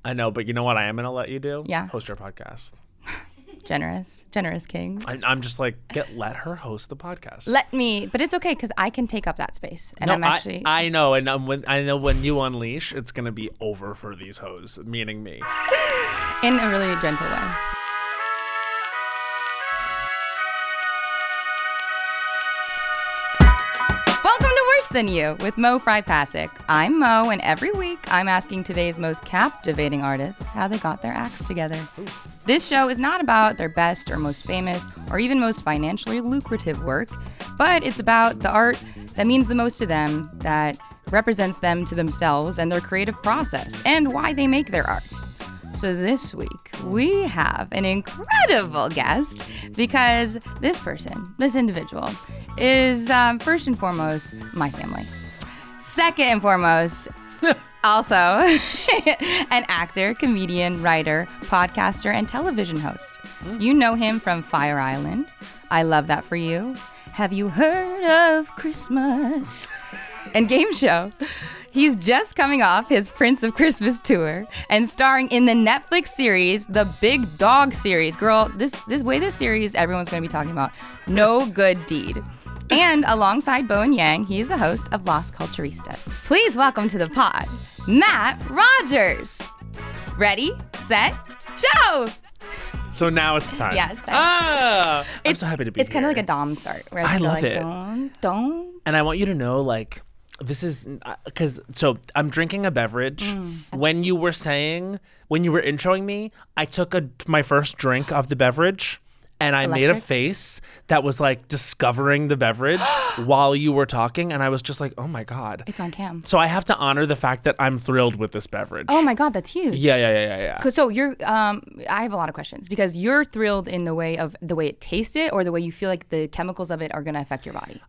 I know, but you know what I am going to let you do? Yeah. Host your podcast. Generous king. I'm just like, let her host the podcast. But it's okay because I can take up that space. And no, I'm actually. I know. And I know when you unleash, it's going to be over for these hosts, meaning me. In a really gentle way. Welcome to Worse Than You with Mo Fry Pasic. I'm Mo, and every week I'm asking today's most captivating artists how they got their acts together. Ooh. This show is not about their best or most famous or even most financially lucrative work, but it's about the art that means the most to them, that represents them to themselves and their creative process, and why they make their art. So this week, we have an incredible guest because this individual, is first and foremost my family. Second and foremost, also an actor, comedian, writer, podcaster, and television host. You know him from Fire Island, I Love That For You, Have You Heard of Christmas? And Game Show. He's just coming off his Prince of Christmas tour and starring in the Netflix series, The Big Dog series. Girl, this series everyone's going to be talking about. No Good Deed. And alongside Bo and Yang, he is the host of Las Culturistas. Please welcome to the pod, Matt Rogers. Ready, set, show! So now it's time. Yeah, it's time. I'm so happy to be here. It's kind of like a Dom start. Where I love it. Don't. And I want you to know, like, this is so I'm drinking a beverage. When you were introing me, I took my first drink of the beverage and I made a face that was like discovering the beverage while you were talking. And I was just like, oh my God. It's on cam. So I have to honor the fact that I'm thrilled with this beverage. Oh my God, that's huge. Yeah. So you're, I have a lot of questions because you're thrilled in the way it tasted or the way you feel like the chemicals of it are going to affect your body.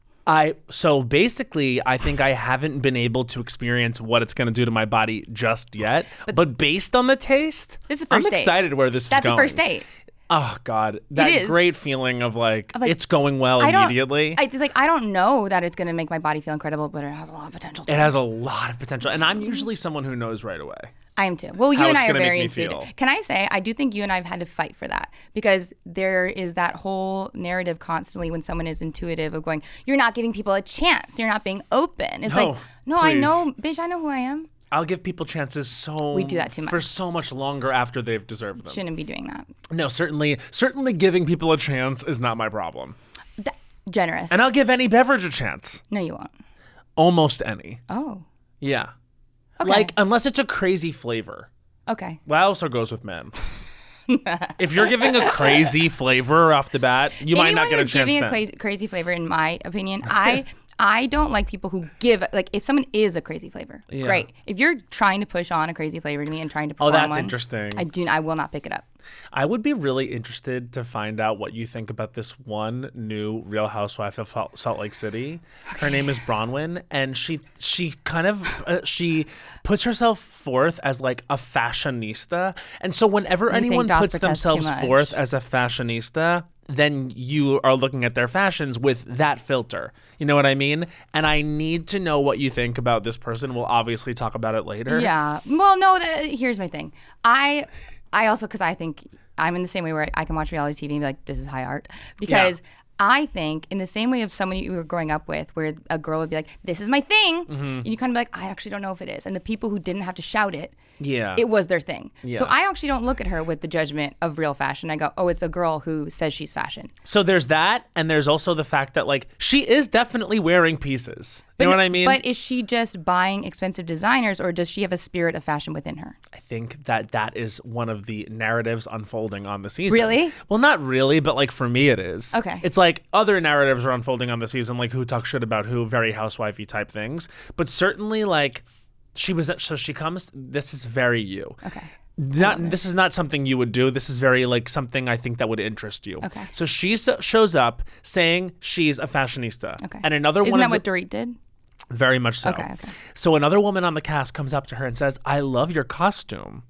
So basically, I think I haven't been able to experience what it's going to do to my body just yet. But based on the taste, I'm excited where this is going. That's the first date. Oh, God. That great feeling of like it's going well immediately. It's like, I don't know that it's going to make my body feel incredible, but it has a lot of potential. It has a lot of potential. And I'm usually someone who knows right away. I am too. Well, you and I are very intuitive. Can I say, I do think you and I have had to fight for that because there is that whole narrative constantly when someone is intuitive of going, you're not giving people a chance. You're not being open. It's no, please. I know, bitch, I know who I am. I'll give people chances we do that too much. For so much longer after they've deserved them. Shouldn't be doing that. No, certainly giving people a chance is not my problem. Generous. And I'll give any beverage a chance. No, you won't. Almost any. Oh. Yeah. Okay. Like, unless it's a crazy flavor. Okay. Well, that also goes with men. If you're giving a crazy flavor off the bat, you might not get a chance then. Anyone who's giving a crazy flavor, in my opinion, I don't like people who give, like, if someone is a crazy flavor, great. If you're trying to push on a crazy flavor to me and trying to perform that's interesting. I will not pick it up. I would be really interested to find out what you think about this one new Real Housewife of Salt Lake City. Okay. Her name is Bronwyn, and she kind of she puts herself forth as like a fashionista. And so whenever anyone puts themselves forth as a fashionista, then you are looking at their fashions with that filter. You know what I mean? And I need to know what you think about this person. We'll obviously talk about it later. Yeah. Well, no, here's my thing. I also, because I think I'm in the same way where I can watch reality TV and be like, this is high art. Because I think in the same way of someone you were growing up with where a girl would be like, this is my thing. And you kind of be like, I actually don't know if it is. And the people who didn't have to shout it, it was their thing. Yeah. So I actually don't look at her with the judgment of real fashion. I go, oh, it's a girl who says she's fashion. So there's that. And there's also the fact that like she is definitely wearing pieces. You know what I mean? But is she just buying expensive designers or does she have a spirit of fashion within her? I think that is one of the narratives unfolding on the season. Really? Well, not really, but like for me it is. Okay. It's like other narratives are unfolding on the season, like who talks shit about who, very housewifey type things. But certainly like she comes, this is very you. Okay. This is not something you would do. This is very like something I think that would interest you. Okay. So she shows up saying she's a fashionista. Okay. And another Isn't that what Dorit did? Very much so. Okay. So another woman on the cast comes up to her and says, I love your costume.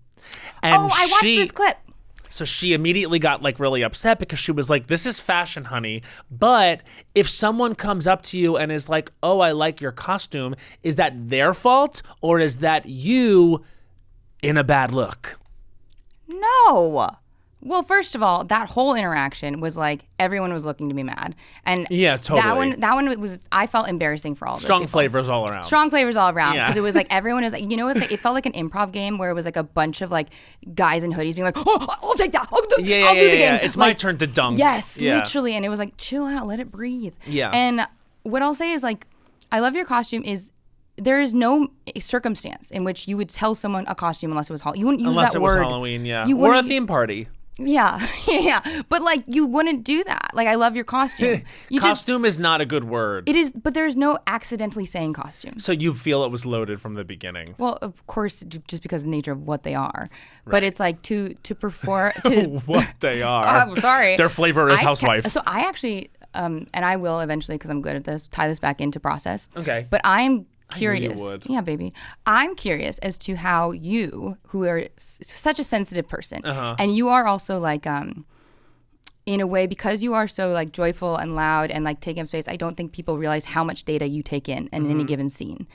And I watched this clip. So she immediately got like really upset because she was like, this is fashion, honey. But if someone comes up to you and is like, oh, I like your costume, is that their fault or is that you in a bad look? No. Well, first of all, that whole interaction was like everyone was looking to be mad, and yeah, totally. That one was. I felt embarrassing for all. Strong flavors all around. Strong flavors all around because Yeah. it was like everyone is like, you know, it's like it felt like an improv game where it was like a bunch of like guys in hoodies being like, oh, I'll take that. I'll do the game. It's like, my turn to dunk. Yes, Yeah. literally, and it was like chill out, let it breathe. Yeah. And what I'll say is like, I love your costume is. There is no circumstance in which you would tell someone a costume unless it was Halloween. You wouldn't use Unless that it was word. Halloween, yeah. You Or a wouldn't- theme party. Yeah, yeah. But like, you wouldn't do that. Like, I love your costume. Costume is not a good word. It is, but there's no accidentally saying costume. So you feel it was loaded from the beginning. Well, of course, just because of the nature of what they are. Right. But it's like to perform to What they are. I'm sorry. Their flavor is housewife. So I actually, and I will eventually, because I'm good at this, tie this back into process. Okay. But I'm curious. curious. Yeah, baby. I'm curious as to how you, who are such a sensitive person, and you are also like, in a way, because you are so like joyful and loud and like taking up space, I don't think people realize how much data you take in any given scene.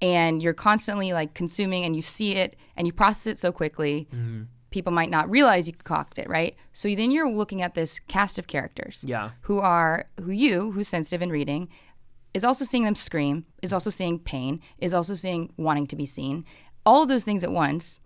And you're constantly like consuming, and you see it and you process it so quickly. People might not realize you cocked it, right? So then you're looking at this cast of characters, who's sensitive in reading, is also seeing them scream, is also seeing pain, is also seeing wanting to be seen, all of those things at once.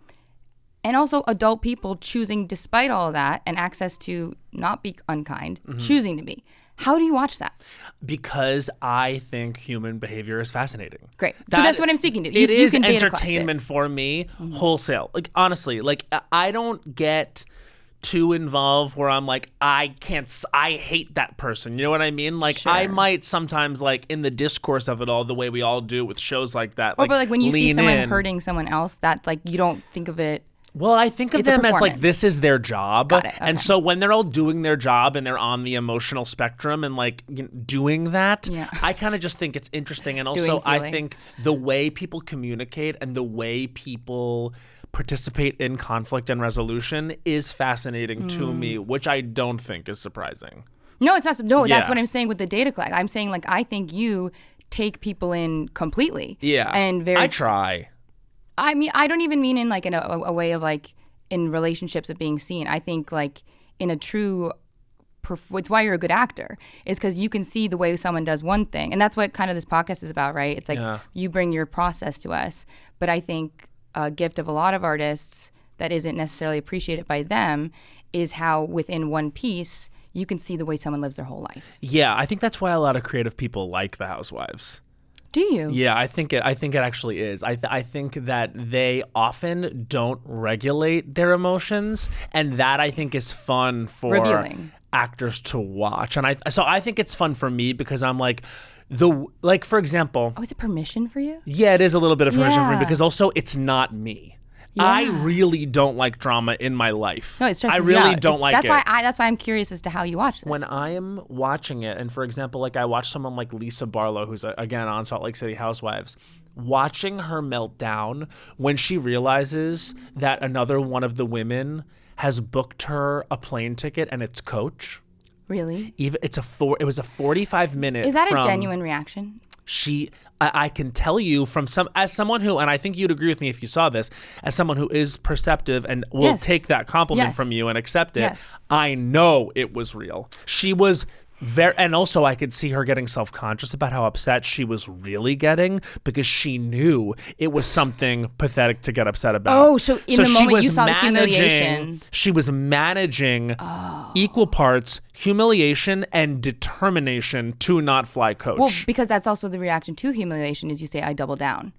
And also adult people choosing, despite all of that, and access to not be unkind, choosing to be. How do you watch that? Because I think human behavior is fascinating. Great. So that's what I'm speaking to. It is can data entertainment for me, wholesale. Like, honestly, like, I don't get too involved where I'm like, I hate that person. You know what I mean? Like, Sure. I might sometimes, like, in the discourse of it all, the way we all do with shows like that. Or but like when you see someone in. hurting someone else, that's like, you don't think of it. Well, I think of It's a them as like, performance. this is their job. Got it, okay. And so when they're all doing their job and they're on the emotional spectrum and like doing that, I kind of just think it's interesting. And also I think the way people communicate and the way people participate in conflict and resolution is fascinating to me, which I don't think is surprising. No, it's not. No, that's Yeah. what I'm saying with the data collect. I'm saying like, I think you take people in completely. Yeah. And very. I try. I mean, I don't even mean in like in a way of like in relationships of being seen. I think like in a true, it's why you're a good actor, is because you can see the way someone does one thing. And that's what kind of this podcast is about, right? It's like you bring your process to us. But I think a gift of a lot of artists that isn't necessarily appreciated by them is how within one piece, you can see the way someone lives their whole life. Yeah, I think that's why a lot of creative people like The Housewives. Do you? Yeah, I think it actually is. I think that they often don't regulate their emotions, and that I think is fun for Revealing. actors to watch. And I think it's fun for me because I'm like, for example. Oh, is it permission for you? Yeah, it is a little bit of permission for me Yeah. because also it's not me. Yeah. I really don't like drama in my life. No, it's just I really don't like that's it. That's why I'm curious as to how you watch it. When I am watching it, and for example, like I watch someone like Lisa Barlow, who's again on Salt Lake City Housewives, watching her melt down when she realizes that another one of the women has booked her a plane ticket and it's Coach. Really? It was a 45-minute. Is that a genuine reaction? I can tell you as someone who, and I think you'd agree with me if you saw this, as someone who is perceptive and will take that compliment from you and accept it, I know it was real. She was and also I could see her getting self-conscious about how upset she was really getting because she knew it was something pathetic to get upset about. Oh, so in the moment you saw the humiliation. She was managing equal parts humiliation and determination to not fly Coach. Well, because that's also the reaction to humiliation is you say, I double down.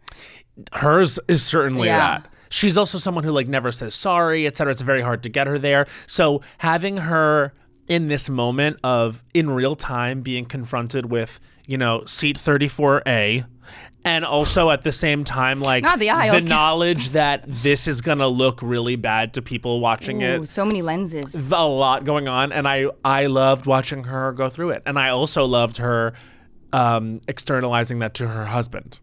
Hers is certainly that. She's also someone who like never says sorry, et cetera. It's very hard to get her there. So having her in this moment of in real time being confronted with, seat 34A, and also at the same time, like Not the aisle. the knowledge that this is going to look really bad to people watching it. So many lenses. A lot going on. And I loved watching her go through it. And I also loved her externalizing that to her husband.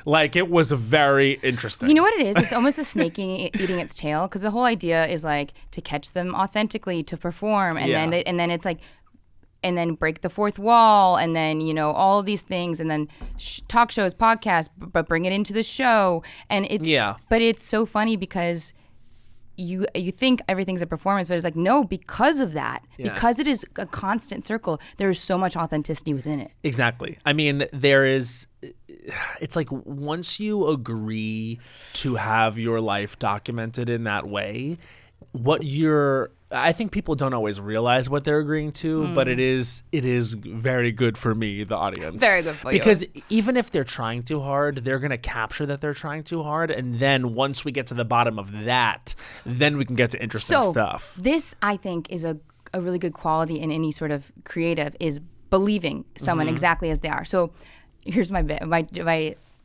Like, it was very interesting. You know what it is? It's almost a snake eating its tail, because the whole idea is like to catch them authentically, to perform, and then it's like, and then break the fourth wall, and then all of these things, and then talk shows, podcasts, but bring it into the show, and it's but it's so funny because you think everything's a performance, but it's like, no, because of that, because it is a constant circle, there is so much authenticity within it. Exactly. I mean, it's like once you agree to have your life documented in that way, I think people don't always realize what they're agreeing to, but it is very good for me, the audience. Very good for you. Because even if they're trying too hard, they're going to capture that they're trying too hard. And then once we get to the bottom of that, then we can get to interesting stuff. This, I think, is a really good quality in any sort of creative, is believing someone exactly as they are. So here's my bit.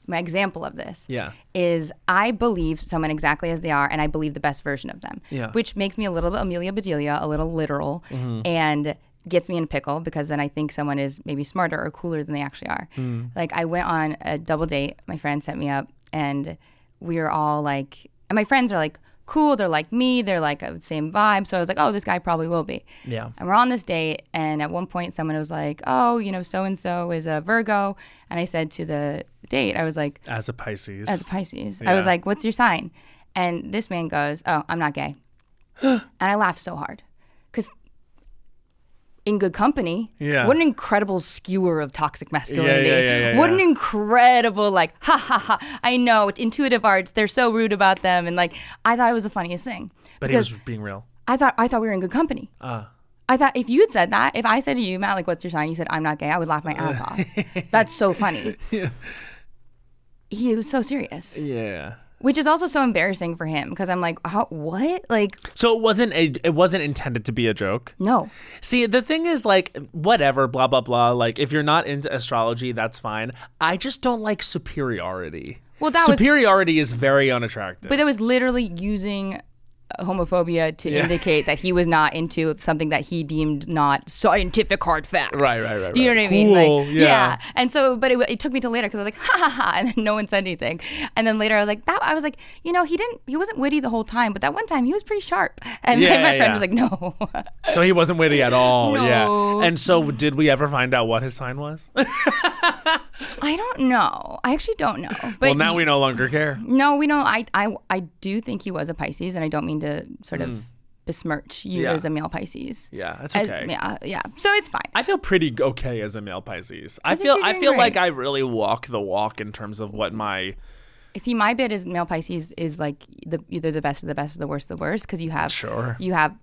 My example of this is I believe someone exactly as they are, and I believe the best version of them, which makes me a little bit Amelia Bedelia, a little literal, and gets me in a pickle because then I think someone is maybe smarter or cooler than they actually are. Like I went on a double date. My friend set me up, and we were all like, and my friends are like, cool, they're like me, they're like the same vibe. So I was like, oh, this guy probably will be. Yeah. And we're on this date, and at one point someone was like, oh, so-and-so is a Virgo. And I said to the date, I was like, As a Pisces. Yeah. I was like, what's your sign? And this man goes, oh, I'm not gay. And I laughed so hard. Because in good company, what an incredible skewer of toxic masculinity. What an incredible, like, ha ha ha. I know, intuitive arts, they're so rude about them. And like, I thought it was the funniest thing. But he was being real. I thought we were in good company. I thought if you had said that, if I said to you, Matt, like, what's your sign? You said, I'm not gay. I would laugh my ass off. That's so funny. He was so serious. Yeah. Which is also so embarrassing for him because I'm like, what? Like, so it wasn't intended to be a joke? No. See, the thing is, like, whatever, blah, blah, blah. Like, if you're not into astrology, that's fine. I just don't like superiority. Well, superiority is very unattractive. But it was literally using homophobia to indicate that he was not into something that he deemed not scientific hard fact. Right. Do you know what I mean? Cool. Like, yeah. And so, but it took me till later because I was like, ha ha ha, and then no one said anything. And then later I was like, he wasn't witty the whole time, but that one time he was pretty sharp. And then my friend was like, no. So he wasn't witty at all. No. Yeah. And so did we ever find out what his sign was? I don't know. I actually don't know. But well, now we no longer care. No, we don't. I do think he was a Pisces, and I don't mean to sort of besmirch you as a male Pisces. Yeah, that's okay. Yeah. So it's fine. I feel pretty okay as a male Pisces. I feel like I really walk the walk in terms of what my... See, my bit is male Pisces is like either the best of the best or the worst of the worst because you have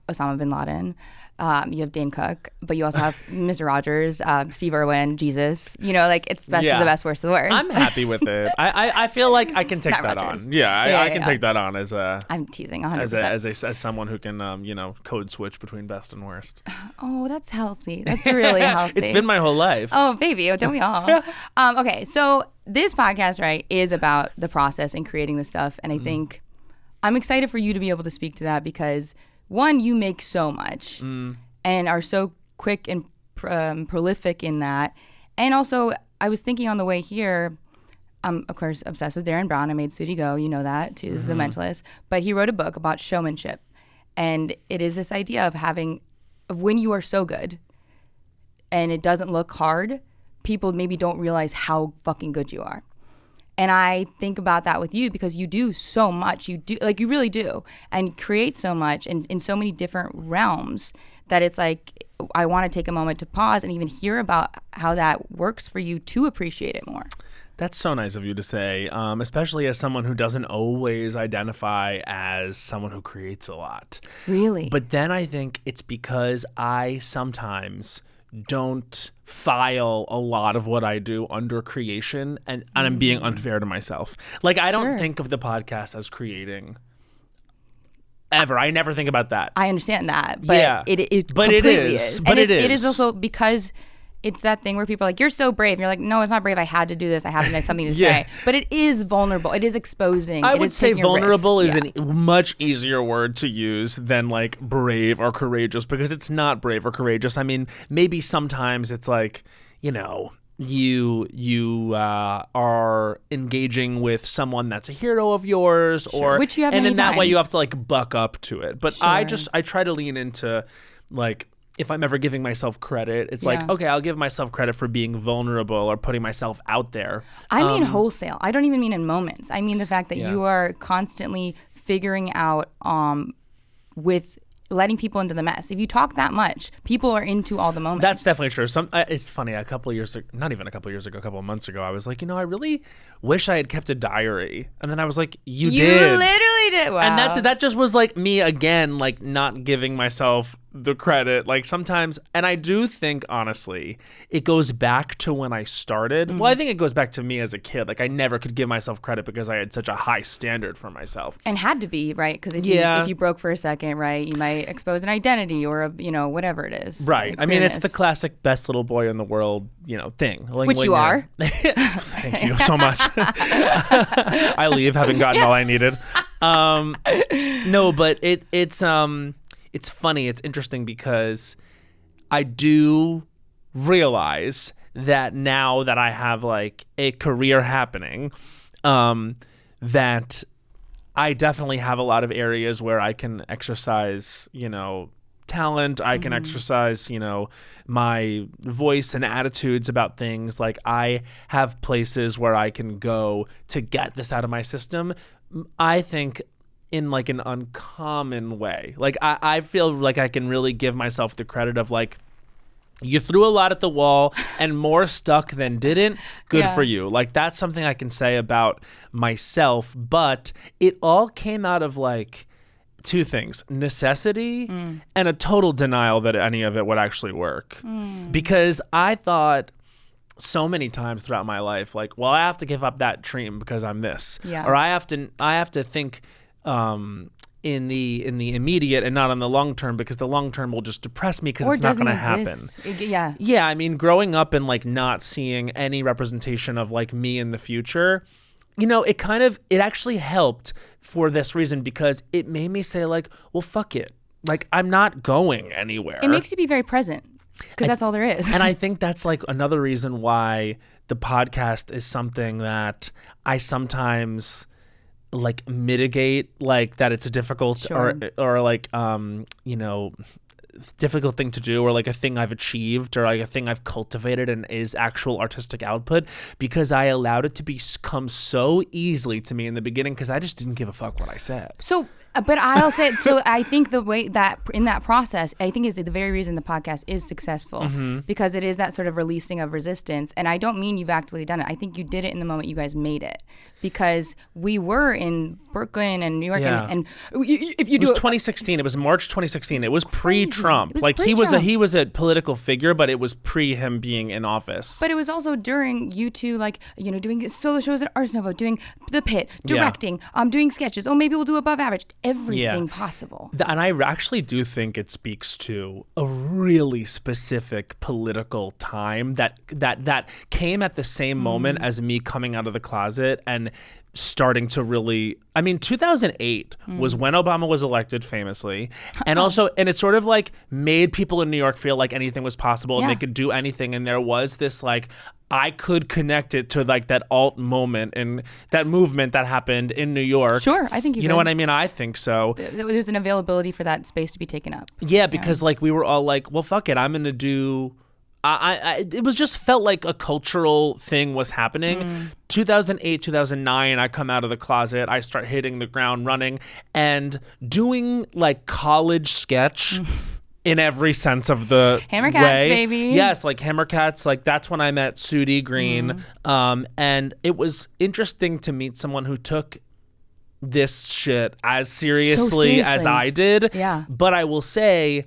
Osama bin Laden, you have Dane Cook, but you also have Mr. Rogers, Steve Irwin, Jesus. You know, like it's best of the best, worst of the worst. I'm happy with it. I feel like I can take that Rogers. On. I can take that on as a. I'm teasing 100%. As someone who can code switch between best and worst. Oh, that's healthy. That's really healthy. It's been my whole life. Oh, baby, don't we all? Okay, so. This podcast, right, is about the process and creating the stuff. And I think I'm excited for you to be able to speak to that because, one, you make so much and are so quick and prolific in that. And also, I was thinking on the way here, I'm, of course, obsessed with Darren Brown. I made Sudi Go, you know that, to The Mentalist. But he wrote a book about showmanship. And it is this idea of when you are so good and it doesn't look hard, people maybe don't realize how fucking good you are. And I think about that with you because you do so much. You really do. And create so much in so many different realms that it's like, I want to take a moment to pause and even hear about how that works for you to appreciate it more. That's so nice of you to say, especially as someone who doesn't always identify as someone who creates a lot. Really? But then I think it's because I sometimes don't file a lot of what I do under creation and I'm being unfair to myself. Like I don't think of the podcast as creating ever. I never think about that. I understand that, but it is. But it is. It is also because it's that thing where people are like, you're so brave. And you're like, no, it's not brave. I had to do this. I have something to say. But it is vulnerable. It is exposing. I would say vulnerable is a much easier word to use than like brave or courageous because it's not brave or courageous. I mean, maybe sometimes it's like, you are engaging with someone that's a hero of yours which you have and many in that times. way you have to like buck up to it. But I try to lean into like, if I'm ever giving myself credit, it's like, okay, I'll give myself credit for being vulnerable or putting myself out there. I mean wholesale. I don't even mean in moments. I mean the fact that you are constantly figuring out with letting people into the mess. If you talk that much, people are into all the moments. That's definitely true. It's funny. A couple of months ago, I was like, I really wish I had kept a diary. And then I was like, you did. You literally did. Wow. And that just was like me again, like not giving myself the credit. Like sometimes, and I do think honestly, it goes back to when I started. Well, I think it goes back to me as a kid. Like I never could give myself credit because I had such a high standard for myself. And had to be, right? Because if you broke for a second, right, you might expose an identity or whatever it is. Right. I mean, it's the classic best little boy in the world, thing. Like, which you are. Thank you so much. I leave having gotten all I needed. No, but it's funny. It's interesting because I do realize that now that I have like a career happening, that I definitely have a lot of areas where I can exercise, talent. I can exercise, my voice and attitudes about things. Like I have places where I can go to get this out of my system. I think in like an uncommon way. Like I feel like I can really give myself the credit of like, you threw a lot at the wall and more stuck than didn't. Good for you. Like that's something I can say about myself, but it all came out of like two things: necessity and a total denial that any of it would actually work. Because I thought so many times throughout my life, like, well, I have to give up that dream because I'm this, or I have to think in the immediate and not on the long term because the long term will just depress me because it's not going to happen. Yeah. I mean, growing up and like not seeing any representation of like me in the future, it actually helped for this reason because it made me say like, well, fuck it. Like I'm not going anywhere. It makes you be very present because that's all there is. And I think that's like another reason why the podcast is something that I sometimes like mitigate, like that it's a difficult or like difficult thing to do, or like a thing I've achieved or like a thing I've cultivated and is actual artistic output, because I allowed it to come so easily to me in the beginning because I just didn't give a fuck what I said. So but I'll say, so I think the way that in that process, I think is the very reason the podcast is successful because it is that sort of releasing of resistance. And I don't mean you've actively done it. I think you did it in the moment you guys made it, because we were in Brooklyn and New York. And if you do it was 2016. It was March 2016. It was pre-Trump. Like he was a political figure, but it was pre him being in office. But it was also during you two, like, doing solo shows at Ars Nova, doing The Pit, directing, doing sketches. Oh, maybe we'll do Above Average. Everything possible. And I actually do think it speaks to a really specific political time that came at the same moment as me coming out of the closet and starting to really, 2008 was when Obama was elected famously. And also, and it sort of like made people in New York feel like anything was possible and they could do anything. And there was this like, I could connect it to like that alt moment and that movement that happened in New York. Sure, I think you know what I mean? I think so. There's an availability for that space to be taken up. Yeah, because like we were all like, well, fuck it, I'm gonna do. It was just felt like a cultural thing was happening. 2008, 2009, I come out of the closet. I start hitting the ground running and doing like college sketch. In every sense of the Hammercats, way. Baby. Yes, like Hammercats. Like that's when I met Sudie Green. And it was interesting to meet someone who took this shit as seriously as I did. Yeah. But I will say,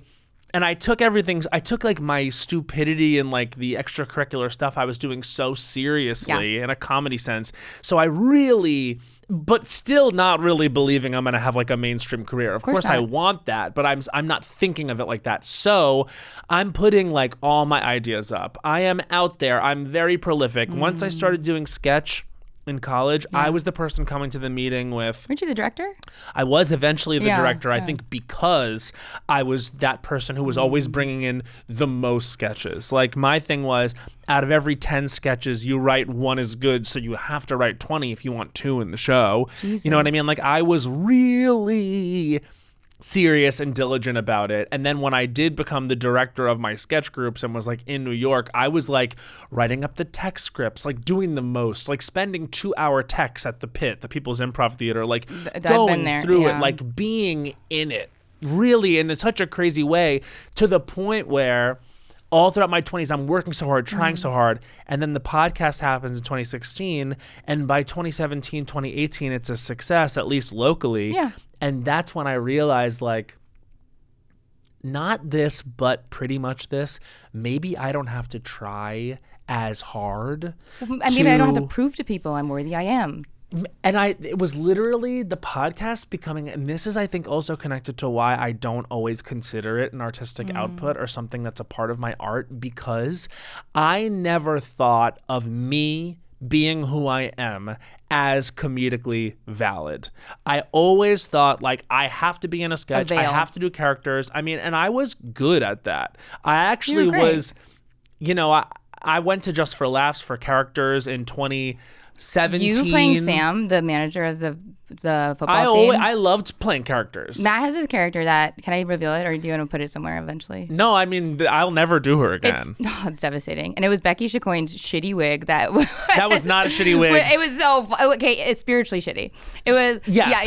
and I took like my stupidity and like the extracurricular stuff I was doing so seriously in a comedy sense. So I really, but still not really believing I'm going to have like a mainstream career. Of course I want that, but I'm not thinking of it like that. So I'm putting like all my ideas up. I am out there. I'm very prolific. Once I started doing sketch in college, I was the person coming to the meeting with... Weren't you the director? I was eventually the director, I think, because I was that person who was always bringing in the most sketches. Like, my thing was, out of every 10 sketches, you write one is good, so you have to write 20 if you want 2 in the show. Jesus. You know what I mean? Like, I was really serious and diligent about it. And then when I did become the director of my sketch groups and was like in New York, I was like writing up the text scripts, like doing the most, like spending 2-hour texts at the Pit, the People's Improv Theater, like going through it, like being in it. really in such a crazy way, to the point where all throughout my 20s, I'm working so hard, trying so hard. And then the podcast happens in 2016. And by 2017, 2018, it's a success, at least locally. Yeah. And that's when I realized, like, not this, but pretty much this. Maybe I don't have to try as hard. Maybe I don't have to prove to people I'm worthy. I am. And it was literally the podcast becoming, and this is, I think, also connected to why I don't always consider it an artistic output or something that's a part of my art, because I never thought of me being who I am as comedically valid. I always thought, like, I have to be in a sketch. I have to do characters. I mean, and I was good at that. I actually was, I went to Just for Laughs for characters in 2017. You playing Sam, the manager of the football team? I loved playing characters. Matt has his character that, can I reveal it, or do you want to put it somewhere eventually? No, I mean, I'll never do her again. It's devastating. And it was Becky Chacoin's shitty wig that was not a shitty wig. It was so, it's spiritually shitty. It was,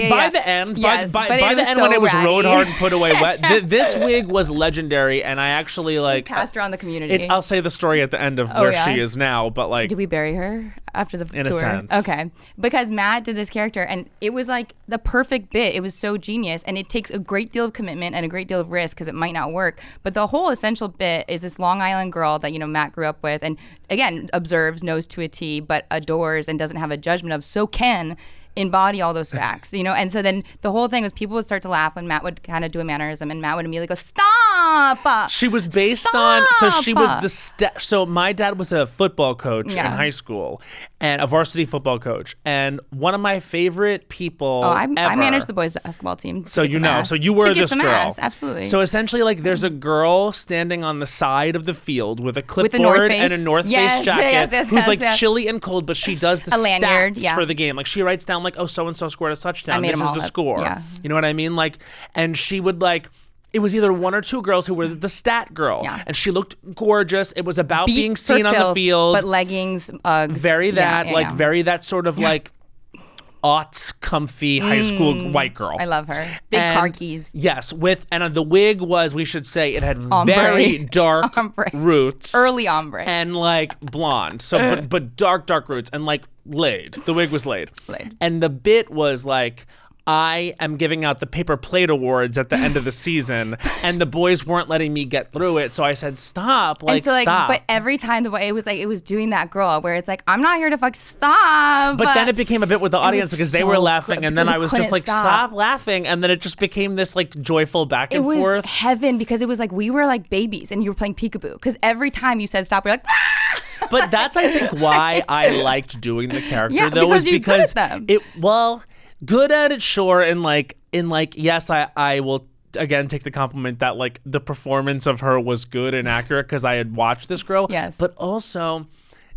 by the end, by the end when it was rode hard and put away wet, this wig was legendary, and I actually, like, passed her on the community. I'll say the story at the end of where she is now, but, like, did we bury her after the tour? In a sense. Okay. Because Matt did this character, and it was like the perfect bit. It was so genius, and it takes a great deal of commitment and a great deal of risk because it might not work. But the whole essential bit is this Long Island girl that, Matt grew up with, and again, observes, knows to a T, but adores and doesn't have a judgment of, so can embody all those facts, And so then the whole thing was people would start to laugh when Matt would kind of do a mannerism, and Matt would immediately go, "Stop!" She was based on, so she was so my dad was a football coach in high school, and a varsity football coach, and one of my favorite people I ever. managed the boys basketball team. So so you were this girl. Ass, absolutely. So essentially, like, there's a girl standing on the side of the field with a clipboard and a North Face jacket, who's like chilly and cold, but she does the stats for the game. Like, she writes down, like, oh, so-and-so scored a touchdown. This is the score. Yeah. You know what I mean? Like, and she would, like, it was either one or two girls who were the stat girl. Yeah. And she looked gorgeous. It was about being seen on the field. But leggings, Uggs. Very that sort of, like, aughts comfy high school white girl. I love her. Big car keys. Yes, and the wig was, we should say, it had very dark roots. Early ombre. And, like, blonde. So but dark roots, and, like, laid. The wig was laid. And the bit was, like, I am giving out the paper plate awards at the end of the season, and the boys weren't letting me get through it. So I said, stop, stop. But every time the way it was doing that girl where it's like, I'm not here to stop. But then it became a bit with the audience because they were laughing, and then I was just like, stop laughing. And then it just became this, like, joyful back and forth. It was heaven, because it was like we were like babies and you were playing peekaboo, because every time you said stop, we were like, ah! But that's, I think, why I liked doing the character, though, was because good at it, sure, and like yes, I will again take the compliment that, like, the performance of her was good and accurate because I had watched this girl. Yes. But also,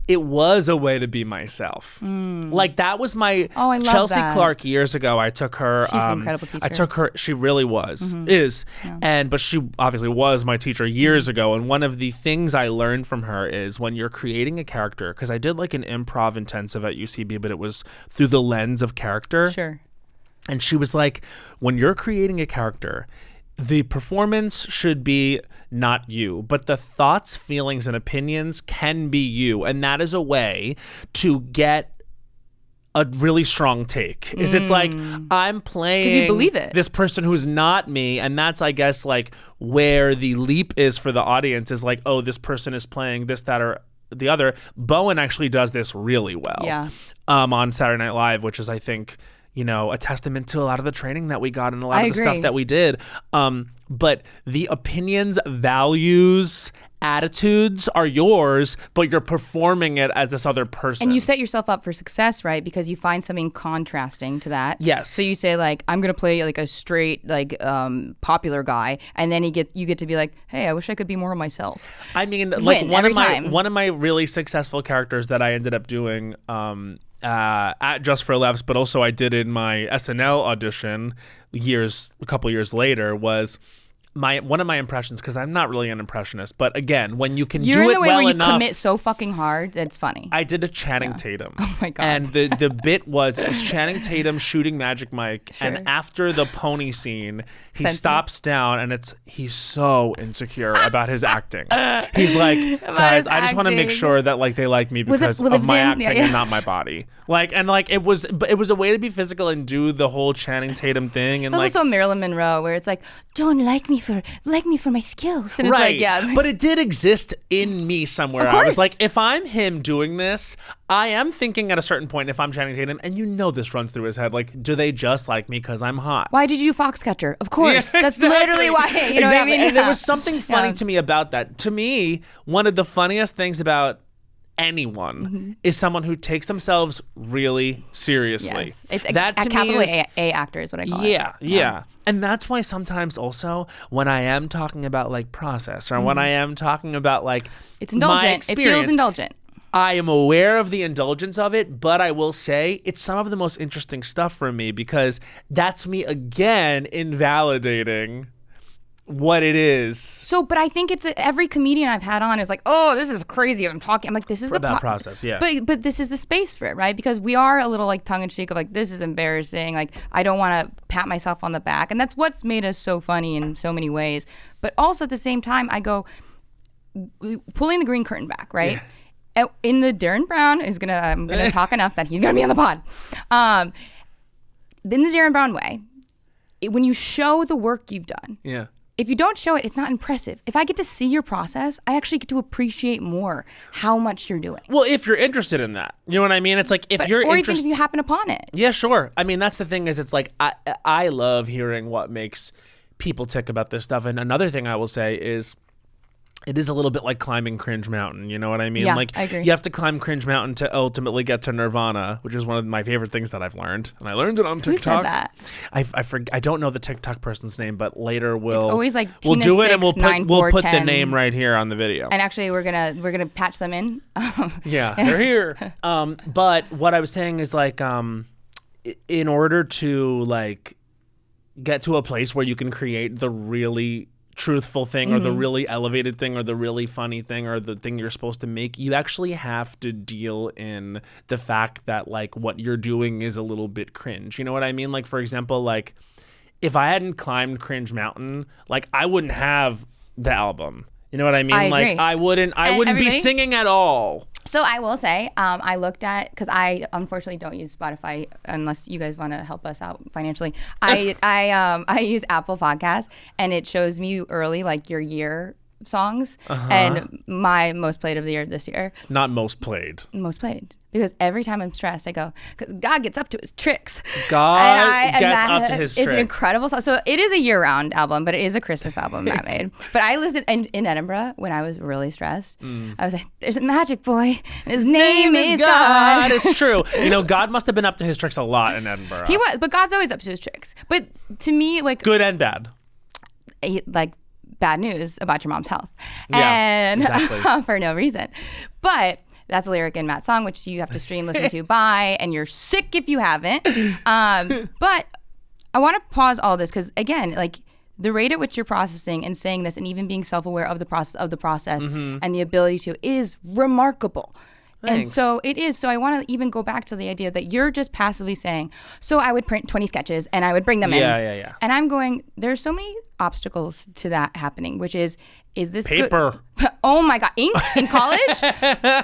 it was a way to be myself. Like, that was my Chelsea Clark years ago. I took her. She's an incredible teacher. I took her. She really was, but she obviously was my teacher years ago. And one of the things I learned from her is when you're creating a character, because I did, like, an improv intensive at UCB, but it was through the lens of character. Sure. And she was like, when you're creating a character, the performance should be not you, but the thoughts, feelings, and opinions can be you. And that is a way to get a really strong take. It's like, I'm playing you believe it. This person who's not me. And that's, I guess, like, where the leap is for the audience, is like, oh, this person is playing this, that, or the other. Bowen actually does this really well on Saturday Night Live, which is, I think, a testament to a lot of the training that we got and a lot of the stuff that we did. But the opinions, values, attitudes are yours, but you're performing it as this other person. And you set yourself up for success, right? Because you find something contrasting to that. Yes. So you say, like, I'm going to play, like, a straight, like, popular guy. And then you get to be like, hey, I wish I could be more of myself. I mean, like, one of my really successful characters that I ended up doing at Just for Laughs, but also I did in my SNL audition a couple years later, was one of my impressions, because I'm not really an impressionist, but again, when you can You're do in it the way well where you enough, commit so fucking hard that it's funny. I did a Channing Tatum. Oh my God. And the bit was Channing Tatum shooting Magic Mike, Sure. and after the pony scene, he Sensitive. stops down, and he's so insecure about his acting. He's like, About guys, his I just want to make acting. sure that like they like me because of lived my in? acting Yeah. and not my body. But it was a way to be physical and do the whole Channing Tatum thing, and It's like. also Marilyn Monroe, where it's like, don't like me for my skills, and it's Right. like, yeah, But it did exist in me somewhere. Of I was course. like, if I'm him doing this, I am thinking at a certain point, if I'm Channing Tatum, and this runs through his head, like, do they just like me because I'm hot? why did you do Foxcatcher? Of course, Yeah, that's exactly. literally why. You know what I mean? And there Yeah. was something funny Yeah. to me about that. To me, one of the funniest things about anyone is someone who takes themselves really seriously. Yes. It's that a to me capital is, A actor is what I call it. yeah. And that's why sometimes also when I am talking about like process or when I am talking about like It's my indulgent. It experience, feels indulgent. I am aware of the indulgence of it, but I will say it's some of the most interesting stuff for me because that's me again invalidating what it is. So, but I think it's every comedian I've had on is like, oh, this is crazy. I'm like, this is For that process, yeah. But this is the space for it, right? Because we are a little like tongue in cheek of like, this is embarrassing. Like, I don't want to pat myself on the back, and that's what's made us so funny in so many ways. But also at the same time, I go pulling the green curtain back, right? Yeah. In the Darren Brown I'm gonna talk enough that he's gonna be on the pod. In the Darren Brown way, when you show the work you've done, Yeah. if you don't show it, it's not impressive. If I get to see your process, I actually get to appreciate more how much you're doing. Well, if you're interested in that, you know what I mean? It's like if you're or even interested. if you happen upon it. Yeah, sure. I mean, that's the thing is it's like I love hearing what makes people tick about this stuff. And another thing I will say is it is a little bit like climbing Cringe Mountain. You know what I mean? Yeah, like I agree. you have to climb Cringe Mountain to ultimately get to Nirvana, which is one of my favorite things that I've learned. And I learned it on TikTok. Who said that? I don't know the TikTok person's name, but later we'll always like we'll Tina do it 6, and we'll 9, put 4, the 10. name right here on the video. And actually, we're gonna patch them in. Yeah, they're here. But what I was saying is like, in order to like get to a place where you can create the really truthful thing or the really elevated thing or the really funny thing or the thing you're supposed to make, you actually have to deal in the fact that like what you're doing is a little bit cringe. You know what I mean? Like, for example, like if I hadn't climbed Cringe Mountain, like I wouldn't have the album. You know what I mean? I like agree. I wouldn't be everybody- singing at all. So I will say, I looked at, because I unfortunately don't use Spotify unless you guys want to help us out financially. I use Apple Podcasts, and it shows me early like your year songs, and my most played of the year this year. Not most played. Most played, because every time I'm stressed, I go, because God gets up to his tricks. God gets that up to his is tricks. an incredible song. So it is a year-round album, but it is a Christmas album Matt made. But I listened in Edinburgh when I was really stressed. I was like, "There's a magic boy, and his name is God." It's true. You know, God must have been up to his tricks a lot in Edinburgh. He was, but God's always up to his tricks. But to me, like, Good and bad. like bad news about your mom's health, Yeah, and exactly. for no reason. But that's a lyric in Matt's song, which you have to stream, listen to, buy, and you're sick if you haven't. But I want to pause all this because, again, like the rate at which you're processing and saying this, and even being self-aware of the process, and the ability to is remarkable. Thanks. And so it is. So I want to even go back to the idea that you're just passively saying, so I would print 20 sketches and I would bring them in. Yeah. And I'm going, there's so many obstacles to that happening, which is this Paper. good? Oh my God, ink in college?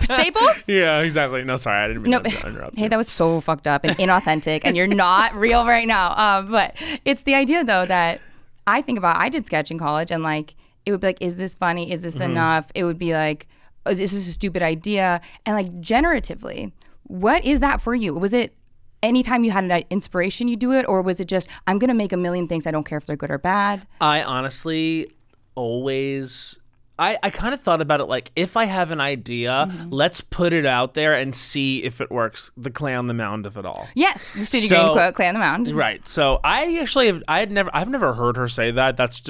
Staples? Yeah, exactly. No, sorry, I didn't mean No, to interrupt hey, you. that was so fucked up and inauthentic, and you're not real right now. But it's the idea, though, that I think about. I did sketch in college, and like it would be like, is this funny? Is this enough? It would be like, oh, this is a stupid idea. And like generatively, what is that for you? Was it anytime you had an inspiration you do it, or was it just, I'm gonna make a million things, I don't care if they're good or bad? I honestly always... I kind of thought about it like, if I have an idea, let's put it out there and see if it works. The clay on the mound of it all. Yes, the Studio Green quote, "Clay on the mound." Right. So I actually I've never heard her say that. That's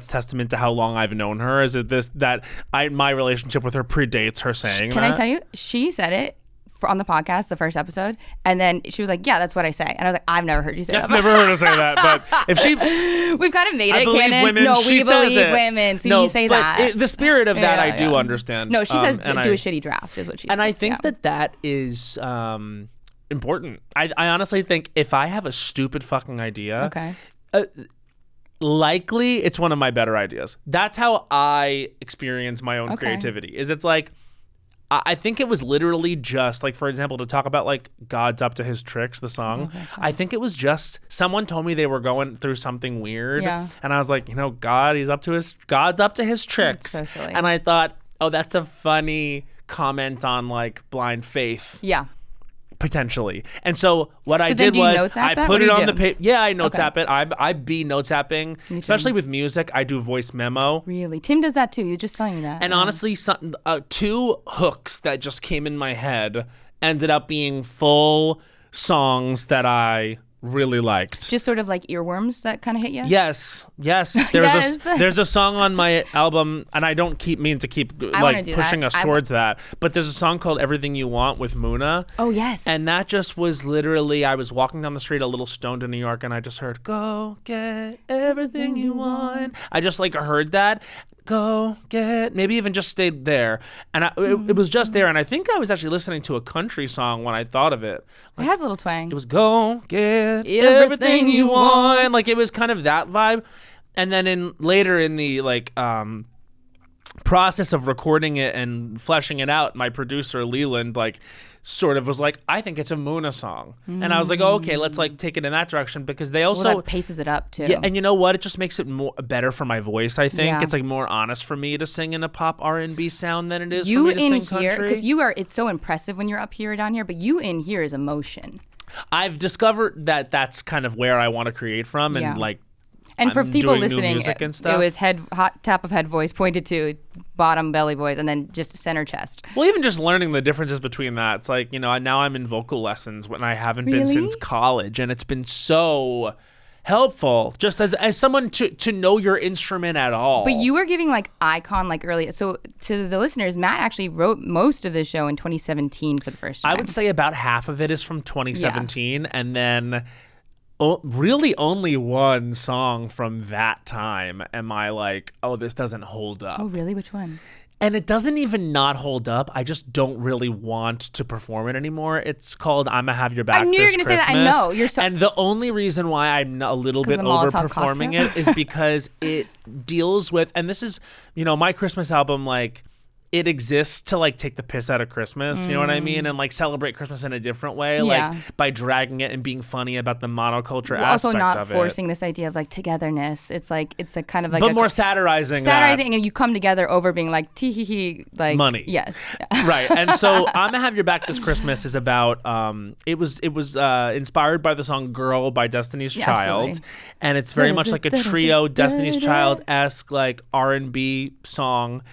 testament to how long I've known her. Is it my relationship with her predates her saying Can that? I tell you? She said it on the podcast, the first episode, and then she was like, "Yeah, that's what I say," and I was like, "I've never heard you say that." I've never heard her say that, but if she, we've kind of made I it believe canon. women. No, she we says believe it. women. So no, you say but that. The spirit of that, Yeah, I do understand. No, she says do and a shitty draft is what she says. And I think that is important. I honestly think if I have a stupid fucking idea, Okay. Likely it's one of my better ideas. That's how I experience my own Okay. creativity. Is it's like I think it was literally just like, for example, to talk about like God's Up to His Tricks, the song. Okay. I think it was just someone told me they were going through something weird, Yeah. and I was like, God's up to his tricks, so silly. and I thought, oh, that's a funny comment on like blind faith. Yeah. Potentially. And so what I then did do you was notes app I that? put What do it you on the do? page. Yeah, I notes Okay. app it. I be notes apping, especially with music. I do voice memo. Really, Tim does that too. You're just telling me that. And honestly, two hooks that just came in my head ended up being full songs that I really liked. just sort of like earworms that kind of hit you. Yes. There's Yes. there's a song on my album, and I don't mean to keep I wanna like do pushing that. us towards that, but there's a song called "Everything You Want" with Muna. Oh yes. And that just was literally, I was walking down the street a little stoned in New York, and I just heard, "Go get everything you want." I just like heard that. Go get, maybe even just stayed there. And it was just there. And I think I was actually listening to a country song when I thought of it. it has a little twang. It was go get everything you want. Like it was kind of that vibe. And then later in the like process of recording it and fleshing it out, my producer Leland like sort of was like, I think it's a Muna song. And I was like, oh, okay, let's like take it in that direction, because they also Well, that paces it up too. yeah, and you know what? It just makes it more better for my voice. I think Yeah. it's like more honest for me to sing in a pop R&B sound than it is You for me to in sing here, country. because you are. It's so impressive when you're up here or down here, but you in here is emotion. I've discovered that that's kind of where I want to create from, and Yeah. like. And for I'm people doing new listening, music and it stuff. was hot tap of head voice pointed to bottom belly voice, and then just center chest. Well, even just learning the differences between that, it's like, now I'm in vocal lessons when I haven't been Really? since college, and it's been so helpful just as someone to know your instrument at all. But you were giving like icon like early. So to the listeners, Matt actually wrote most of this show in 2017 for the first time. I would say about half of it is from 2017, and then really only one song from that time am I like, oh, this doesn't hold up. Oh, really? Which one? And it doesn't even not hold up. I just don't really want to perform it anymore. It's called "I'ma Have Your Back." I knew you were going to say that. I know. You're so. And the only reason why I'm a little bit the Molotov overperforming cocktail? it is because it deals with, and this is, my Christmas album, like, it exists to like take the piss out of Christmas, you know what I mean? And like celebrate Christmas in a different way, Yeah. like by dragging it and being funny about the monoculture Well, aspect also not of forcing this idea of like togetherness. It's like it's a kind of like but a more satirizing satirizing, and you come together over being like tee hee hee, like Money. Yes. that. Right. And so "I'ma Have Your Back This Christmas" is about it was inspired by the song "Girl" by Destiny's Yeah, Child. absolutely. And it's very much like a trio Destiny's Child-esque like R&B song.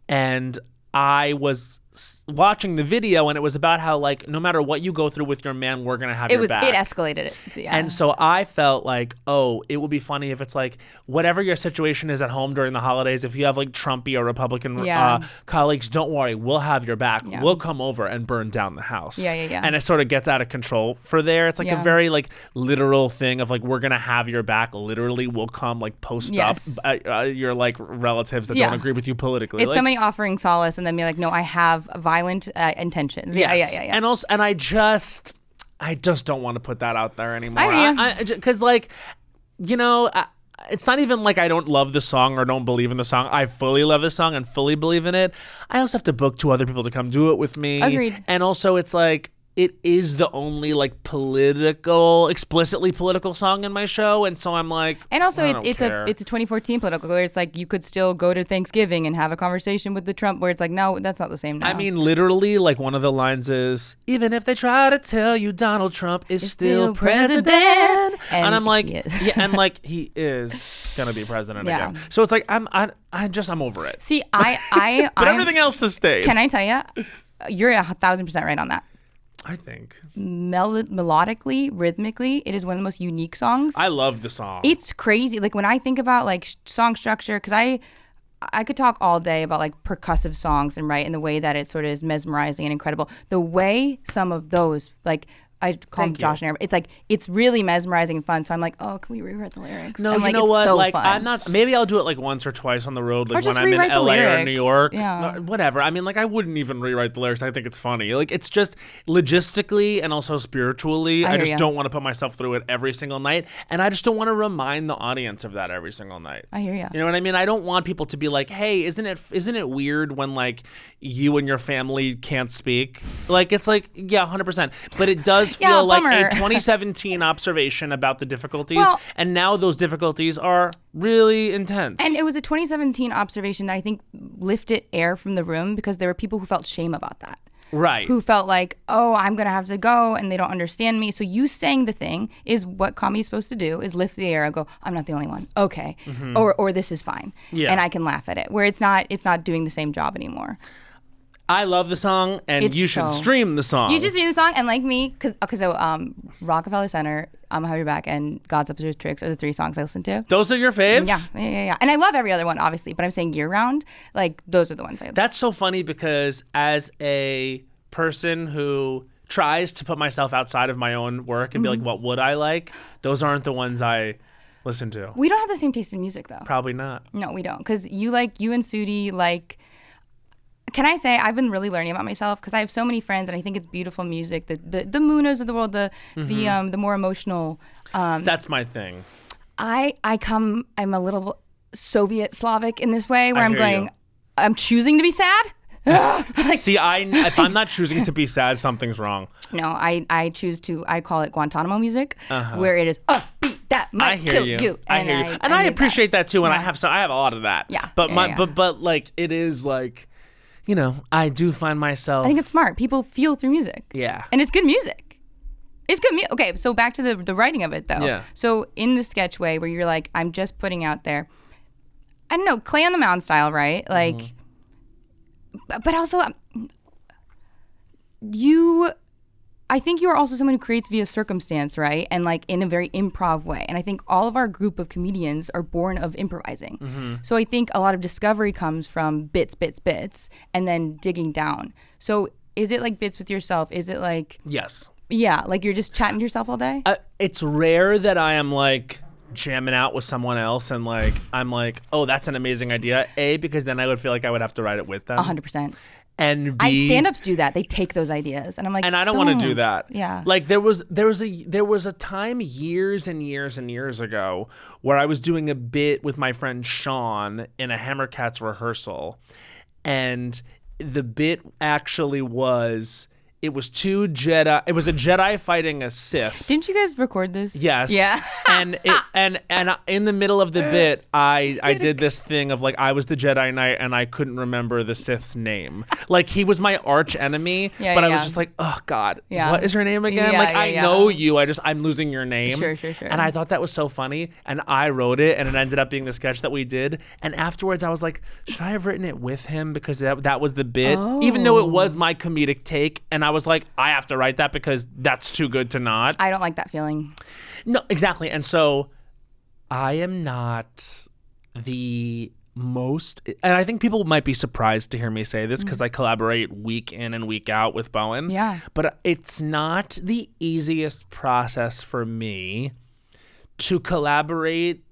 And I was watching the video, and it was about how like no matter what you go through with your man, we're gonna have your back. It escalated it. So, yeah. And so I felt like, oh, it would be funny if it's like whatever your situation is at home during the holidays, if you have like Trumpy or Republican Yeah. colleagues, don't worry, we'll have your back. Yeah. We'll come over and burn down the house. Yeah. And it sort of gets out of control for there. It's like Yeah. a very like literal thing of like, we're going to have your back. Literally, we'll come like post Yes. up your like relatives that Yeah. don't agree with you politically. it's like, somebody offering solace and then be like, no, I have violent intentions. Yeah. And also, and I just don't want to put that out there anymore. I hear you. Because like, it's not even like I don't love the song or don't believe in the song. I fully love the song and fully believe in it. I also have to book 2 other people to come do it with me. Agreed. And also, it's like, it is the only like explicitly political song in my show, and so I'm like, And also, I don't it's care. a 2014 political where it's like you could still go to Thanksgiving and have a conversation with the Trump where it's like, no, that's not the same now. I mean, literally, like one of the lines is, even if they try to tell you Donald Trump is still president. And I'm like, he is. yeah, and like he is gonna be president Yeah. again. So it's like I'm over it. See, I But everything else has stayed. Can I tell you, you're 1,000% right on that. I think Melodically, rhythmically, it is one of the most unique songs. I love the song. It's crazy. Like when I think about like song structure, because I could talk all day about like percussive songs and the way that it sort of is mesmerizing and incredible. The way some of those, like I call them Josh and Erica, it's like it's really mesmerizing and fun. So I'm like, oh, can we rewrite the lyrics? No, and, you know what? So like fun. I'm not. Maybe I'll do it like once or twice on the road, like or just when I'm in rewrite the LA lyrics. or New York. Yeah. Whatever. I mean, like I wouldn't even rewrite the lyrics. I think it's funny. Like it's just logistically and also spiritually. I just don't want to put myself through it every single night, and I just don't want to remind the audience of that every single night. I hear you. You know what I mean? I don't want people to be like, hey, isn't it weird when like you and your family can't speak? Like it's like, yeah, 100%. But it does feel like a 2017 observation about the difficulties, and now those difficulties are really intense. And it was a 2017 observation that I think lifted air from the room because there were people who felt shame about that. Right. Who felt like, oh, I'm going to have to go and they don't understand me. So you saying the thing is what comedy is supposed to do, is lift the air and go, I'm not the only one. Okay. Mm-hmm. Or this is fine. Yeah. And I can laugh at it. Where it's not doing the same job anymore. I love the song, and you should stream the song. You should stream the song, and like me, because Rockefeller Center, I'm Gonna Have Your Back, and God's Up to His Tricks are the 3 songs I listen to. Those are your faves? Yeah. And I love every other one, obviously, but I'm saying year-round, like, those are the ones I love. That's so funny because as a person who tries to put myself outside of my own work and be like, what would I like? Those aren't the ones I listen to. We don't have the same taste in music, though. Probably not. No, we don't, because you and Sudi, like... Can I say I've been really learning about myself because I have so many friends and I think it's beautiful music. The Munas of the world, the more emotional. That's my thing. I'm a little Soviet Slavic in this way where I'm choosing to be sad. See, if I'm not choosing to be sad, something's wrong. No, I choose to. I call it Guantanamo music, where it is upbeat that might kill you. I hear you, and I appreciate that too. And I have a lot of that. Yeah, but but like it is like. You know, I do find myself... I think it's smart. People feel through music. Yeah. And it's good music. It's good music. Okay, so back to the writing of it, though. Yeah. So in the sketch way where you're like, I'm just putting out there, I don't know, Clay on the Mound style, right? Like, but also, I think you are also someone who creates via circumstance, right? And like in a very improv way. And I think all of our group of comedians are born of improvising. Mm-hmm. So I think a lot of discovery comes from bits, and then digging down. So is it like bits with yourself? Is it like... Yes. Yeah, like you're just chatting to yourself all day? It's rare that I am like jamming out with someone else and like, I'm like, oh, that's an amazing idea. A, because then I would feel like I would have to write it with them. 100%. And B, stand-ups do that. They take those ideas, and I'm like, and I don't want to do that. Yeah, like there was a time years and years and years ago where I was doing a bit with my friend Sean in a Hammercats rehearsal, and the bit actually was. It was two Jedi. It was a Jedi fighting a Sith. Didn't you guys record this? Yes. Yeah. and in the middle of the bit, I did this thing of like I was the Jedi Knight and I couldn't remember the Sith's name. Like he was my arch enemy, but I was just like, oh God, what is her name again? I know you. I'm losing your name. Sure. And I thought that was so funny, and I wrote it, and it ended up being the sketch that we did. And afterwards, I was like, should I have written it with him because that was the bit, even though it was my comedic take, and I was like, I have to write that because that's too good to not. I don't like that feeling. No, exactly. And so I am not the most, and I think people might be surprised to hear me say this because I collaborate week in and week out with Bowen. Yeah. But it's not the easiest process for me to collaborate,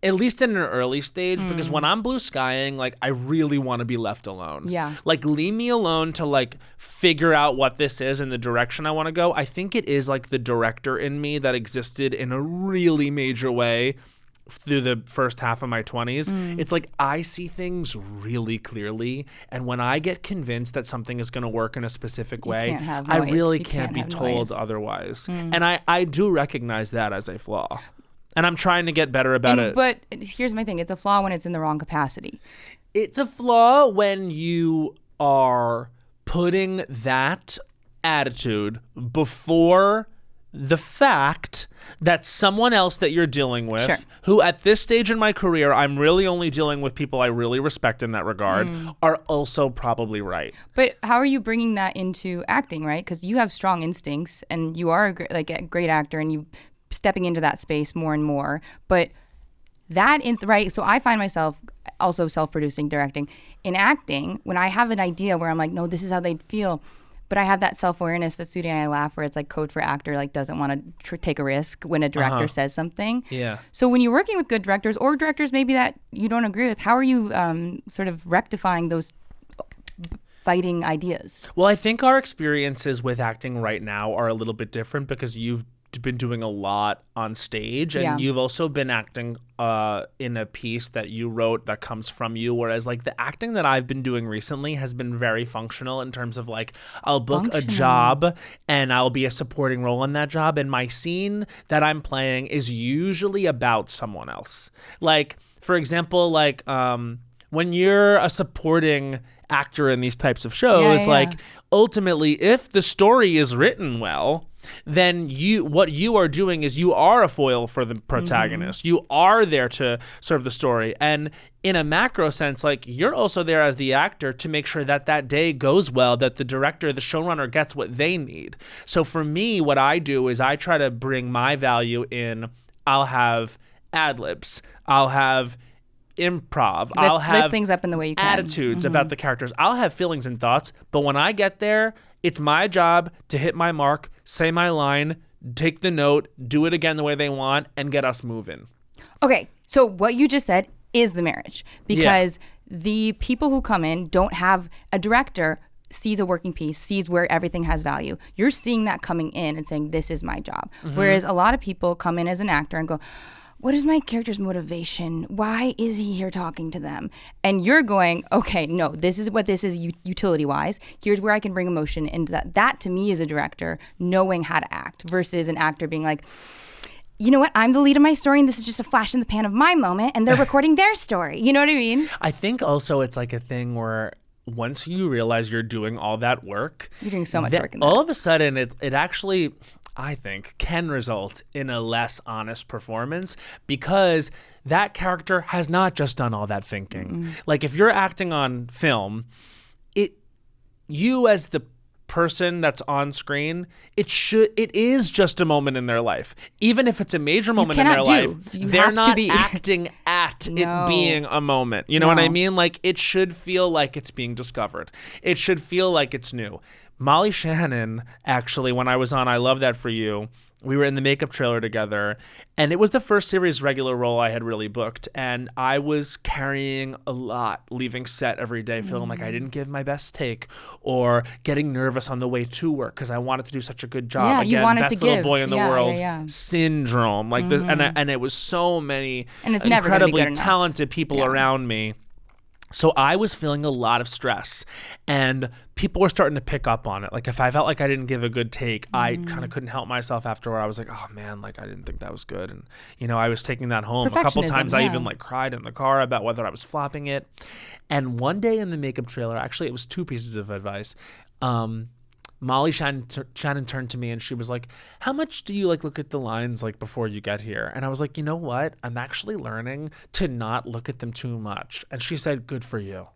at least in an early stage, because when I'm blue skying, like I really want to be left alone. Yeah. Like leave me alone to like figure out what this is and the direction I want to go. I think it is like the director in me that existed in a really major way through the first half of my 20s. It's like I see things really clearly, and when I get convinced that something is going to work in a specific way, I really can't be told otherwise. And I do recognize that as a flaw. And I'm trying to get better about it. But here's my thing. It's a flaw when it's in the wrong capacity. It's a flaw when you are putting that attitude before the fact that someone else that you're dealing with, who at this stage in my career, I'm really only dealing with people I really respect in that regard, are also probably right. But how are you bringing that into acting, right? Because you have strong instincts and you are a great actor and you stepping into that space more and more, but that is right. So I find myself also self-producing, directing. In acting, when I have an idea where I'm like, no, this is how they'd feel, but I have that self-awareness that Sudi and I laugh, where it's like code for actor, like doesn't want to take a risk when a director says something. Yeah. So when you're working with good directors or directors maybe that you don't agree with, how are you sort of rectifying those fighting ideas? Well, I think our experiences with acting right now are a little bit different because you've been doing a lot on stage, and you've also been acting in a piece that you wrote that comes from you, whereas like the acting that I've been doing recently has been very functional in terms of like I'll book a job and I'll be a supporting role in that job, and my scene that I'm playing is usually about someone else. Like, for example, like when you're a supporting actor in these types of shows, like ultimately if the story is written well, then what you are doing is you are a foil for the protagonist. You are there to serve the story. And in a macro sense, like you're also there as the actor to make sure that that day goes well, that the director, the showrunner gets what they need. So for me, what I do is I try to bring my value in. I'll have ad libs. I'll have improv. I'll have lift things up in the way you can. Attitudes about the characters. I'll have feelings and thoughts, but when I get there, it's my job to hit my mark, say my line, take the note, do it again the way they want, and get us moving. Okay, so what you just said is the marriage, because the people who come in don't have a director sees a working piece, sees where everything has value. You're seeing that coming in and saying, this is my job. Whereas a lot of people come in as an actor and go, what is my character's motivation? Why is he here talking to them? And you're going, okay, no, this is what this is utility-wise. Here's where I can bring emotion into that. That, to me, is a director knowing how to act versus an actor being like, you know what? I'm the lead of my story, and this is just a flash in the pan of my moment, and they're recording their story. You know what I mean? I think also it's like a thing where once you realize you're doing all that work, you're doing so much work in that. All of a sudden, it actually, I think, can result in a less honest performance because that character has not just done all that thinking. Like if you're acting on film, you as the person that's on screen, it is just a moment in their life. Even if it's a major moment in their life, they're not acting at it being a moment. You know what I mean? Like it should feel like it's being discovered. It should feel like it's new. Molly Shannon, actually, when I was on I Love That For You, we were in the makeup trailer together, and it was the first series regular role I had really booked, and I was carrying a lot, leaving set every day, feeling like I didn't give my best take, or getting nervous on the way to work because I wanted to do such a good job. Yeah, again, you wanted best to little give. boy in the world syndrome, like this, and it was so many incredibly talented people around me. So I was feeling a lot of stress, and people were starting to pick up on it. Like if I felt like I didn't give a good take, I kind of couldn't help myself afterward. I was like, oh man, like I didn't think that was good. And, you know, I was taking that home. A couple times I even like cried in the car about whether I was flopping it. And one day in the makeup trailer, actually it was 2 pieces of advice. Molly Shannon turned to me and she was like, how much do you like look at the lines like before you get here? And I was like, you know what? I'm actually learning to not look at them too much. And she said, good for you.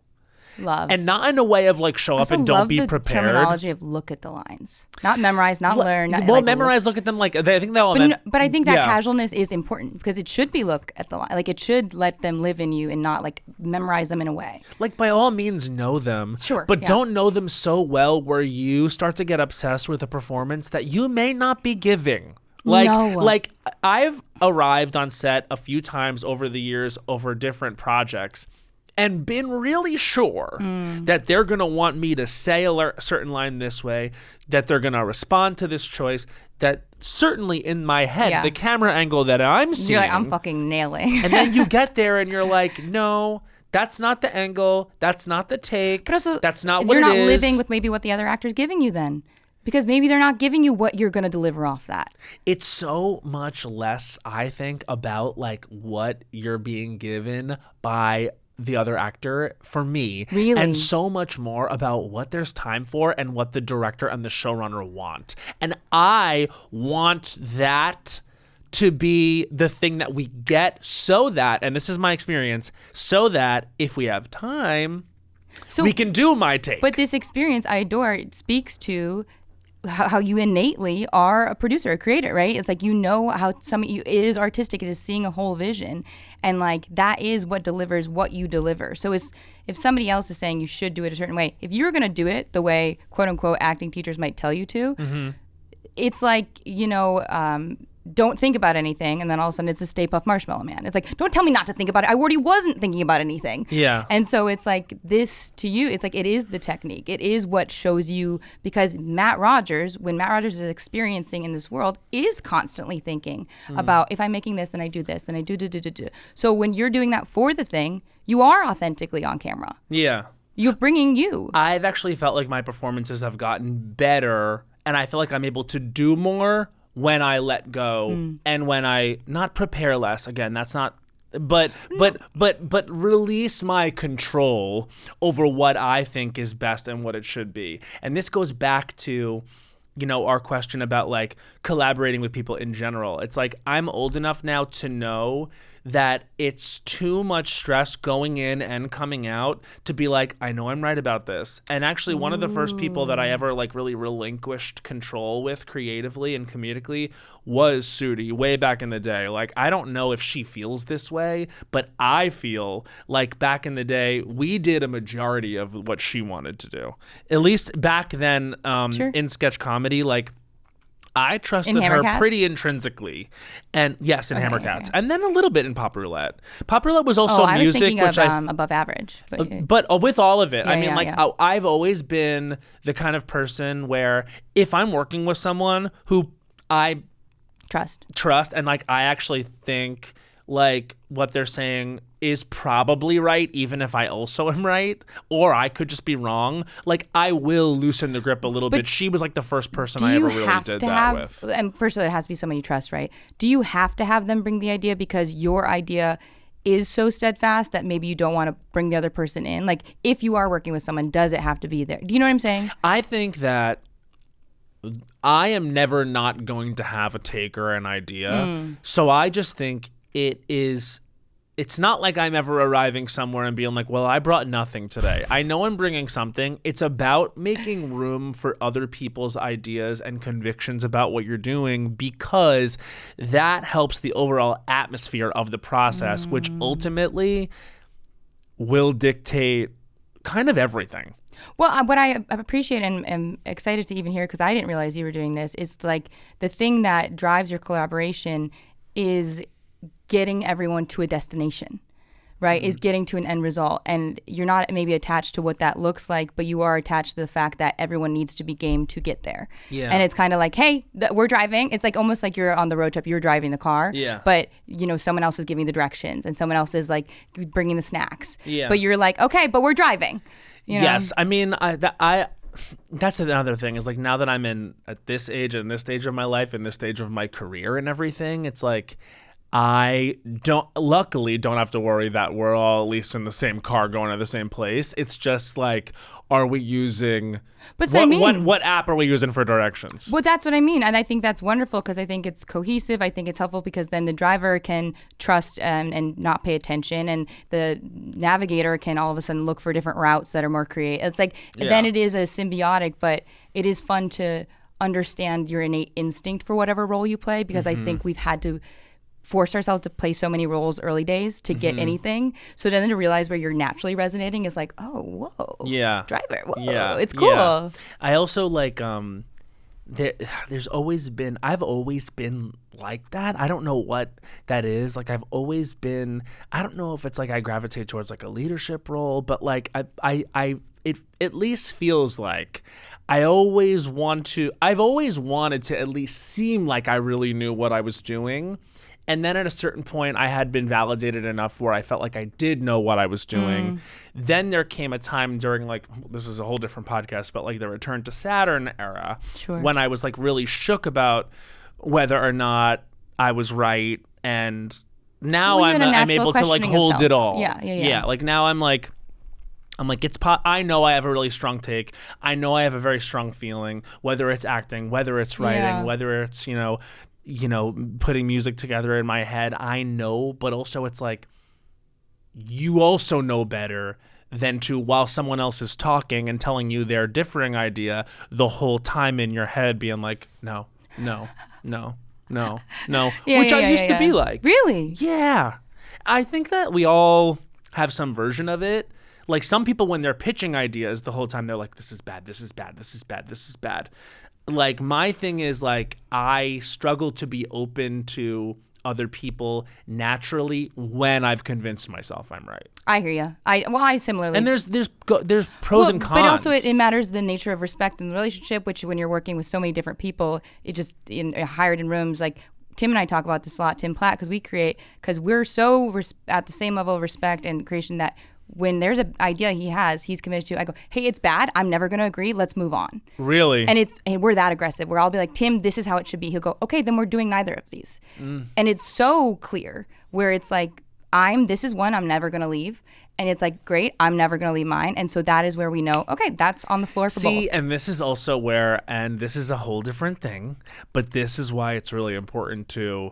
Love. And not in a way of like show up and don't be prepared. Terminology of look at the lines. Not memorize, not learn. Not, well, like, memorize, look at them like, I think that all but I think that casualness is important because it should be look at the line. Like it should let them live in you and not like memorize them in a way. Like by all means know them. Sure. But don't know them so well where you start to get obsessed with a performance that you may not be giving. Like I've arrived on set a few times over the years over different projects and been really sure that they're going to want me to say a certain line this way, that they're going to respond to this choice, that certainly in my head, the camera angle that I'm seeing. You're like, I'm fucking nailing. And then you get there and you're like, no, that's not the angle. That's not the take. But also, that's not what it is. You're not living with maybe what the other actor's giving you then. Because maybe they're not giving you what you're going to deliver off that. It's so much less, I think, about like what you're being given by the other actor for me, really, and so much more about what there's time for and what the director and the showrunner want. And I want that to be the thing that we get so that, and this is my experience, so that if we have time, we can do my take. But this experience I adore, it speaks to how you innately are a producer, a creator, right? It's like, you know how it is artistic, it is seeing a whole vision, and like that is what delivers what you deliver. So if somebody else is saying you should do it a certain way, if you're gonna do it the way quote unquote acting teachers might tell you to, it's like, don't think about anything, and then all of a sudden it's a Stay Puft Marshmallow Man. It's like, don't tell me not to think about it. I already wasn't thinking about anything. Yeah. And so it's like, this to you, it's like, it is the technique. It is what shows you, because when Matt Rogers is experiencing in this world, is constantly thinking about, if I'm making this, then I do this, then I do. So when you're doing that for the thing, you are authentically on camera. Yeah. You're bringing you. I've actually felt like my performances have gotten better, and I feel like I'm able to do more when I let go and when I not prepare less. Again, that's not, but release my control over what I think is best and what it should be. And this goes back to, our question about like collaborating with people in general. It's like, I'm old enough now to know that it's too much stress going in and coming out to be like, I know I'm right about this. And actually one of the first people that I ever like really relinquished control with creatively and comedically was Sudi way back in the day. Like, I don't know if she feels this way, but I feel like back in the day, we did a majority of what she wanted to do. At least back then, Sure. in sketch comedy, like, I trusted her Hammercats? pretty intrinsically. And yes, in Hammercats. Okay. And then a little bit in Pop Roulette. Pop Roulette was also I was music, thinking which of Above Average. but with all of it, Yeah, I mean, yeah. I've always been the kind of person where if I'm working with someone who I trust and like I actually think like what they're saying is probably right, even if I also am right, or I could just be wrong, like I will loosen the grip a little bit. She was like the first person I ever really did that with. And first of all, it has to be someone you trust, right? Do you have to have them bring the idea because your idea is so steadfast that maybe you don't want to bring the other person in? Like, if you are working with someone, does it have to be there? Do you know what I'm saying? I think that I am never not going to have a take or an idea. So I just think it's not like I'm ever arriving somewhere and being like, well, I brought nothing today. I know I'm bringing something. It's about making room for other people's ideas and convictions about what you're doing, because that helps the overall atmosphere of the process, which ultimately will dictate kind of everything. Well, what I appreciate and am excited to even hear, because I didn't realize you were doing this, is like the thing that drives your collaboration is getting everyone to a destination, right? Is getting to an end result. And you're not maybe attached to what that looks like, but you are attached to the fact that everyone needs to be game to get there. Yeah. And it's kind of like, hey, we're driving. It's like almost like you're on the road trip, you're driving the car. Yeah. But, someone else is giving the directions and someone else is like bringing the snacks. Yeah. But you're like, okay, but we're driving. Yes. I mean, that's another thing is like, now that I'm at this age and this stage of my life and this stage of my career and everything, it's like, I luckily don't have to worry that we're all at least in the same car going to the same place. It's just like, are we using what app are we using for directions? Well, that's what I mean. And I think that's wonderful because I think it's cohesive. I think it's helpful because then the driver can trust and not pay attention, and the navigator can all of a sudden look for different routes that are more creative. It's like, then it is a symbiotic, but it is fun to understand your innate instinct for whatever role you play, because I think we've had to force ourselves to play so many roles early days to get anything. So then to realize where you're naturally resonating is like, oh, whoa. Yeah. Driver. Whoa. Yeah. It's cool. Yeah. I also like, I've always been like that. I don't know what that is. Like, I've always been, I don't know if it's like I gravitate towards like a leadership role, but like it at least feels like I've always wanted to at least seem like I really knew what I was doing. And then at a certain point, I had been validated enough where I felt like I did know what I was doing. Then there came a time during, like, this is a whole different podcast, but like the Return to Saturn era, when I was like really shook about whether or not I was right. And now I'm able to like hold it all. Yeah. Like now I'm like, I know I have a really strong take. I know I have a very strong feeling, whether it's acting, whether it's writing, whether it's, putting music together in my head. I know, but also it's like, you also know better than to, while someone else is talking and telling you their differing idea, the whole time in your head being like, no, no, no, no, no, which I used to be like. Really? Yeah. I think that we all have some version of it. Like some people, when they're pitching ideas the whole time, they're like, this is bad, this is bad, this is bad, this is bad. Like my thing is like, I struggle to be open to other people naturally when I've convinced myself I'm right. I hear you. I similarly. And there's pros and cons. But also it matters the nature of respect in the relationship, which when you're working with so many different people, it just hired in rooms like Tim and I talk about this a lot, Tim Platt, because we're so at the same level of respect and creation that when there's an idea he's committed to, I go, hey, it's bad. I'm never going to agree. Let's move on. Really? And we're that aggressive. Where I'll be like, Tim, this is how it should be. He'll go, okay, then we're doing neither of these. And it's so clear where it's like, this is one I'm never going to leave. And it's like, great, I'm never going to leave mine. And so that is where we know, okay, that's on the floor for both. See, and this is also where, and this is a whole different thing, but this is why it's really important to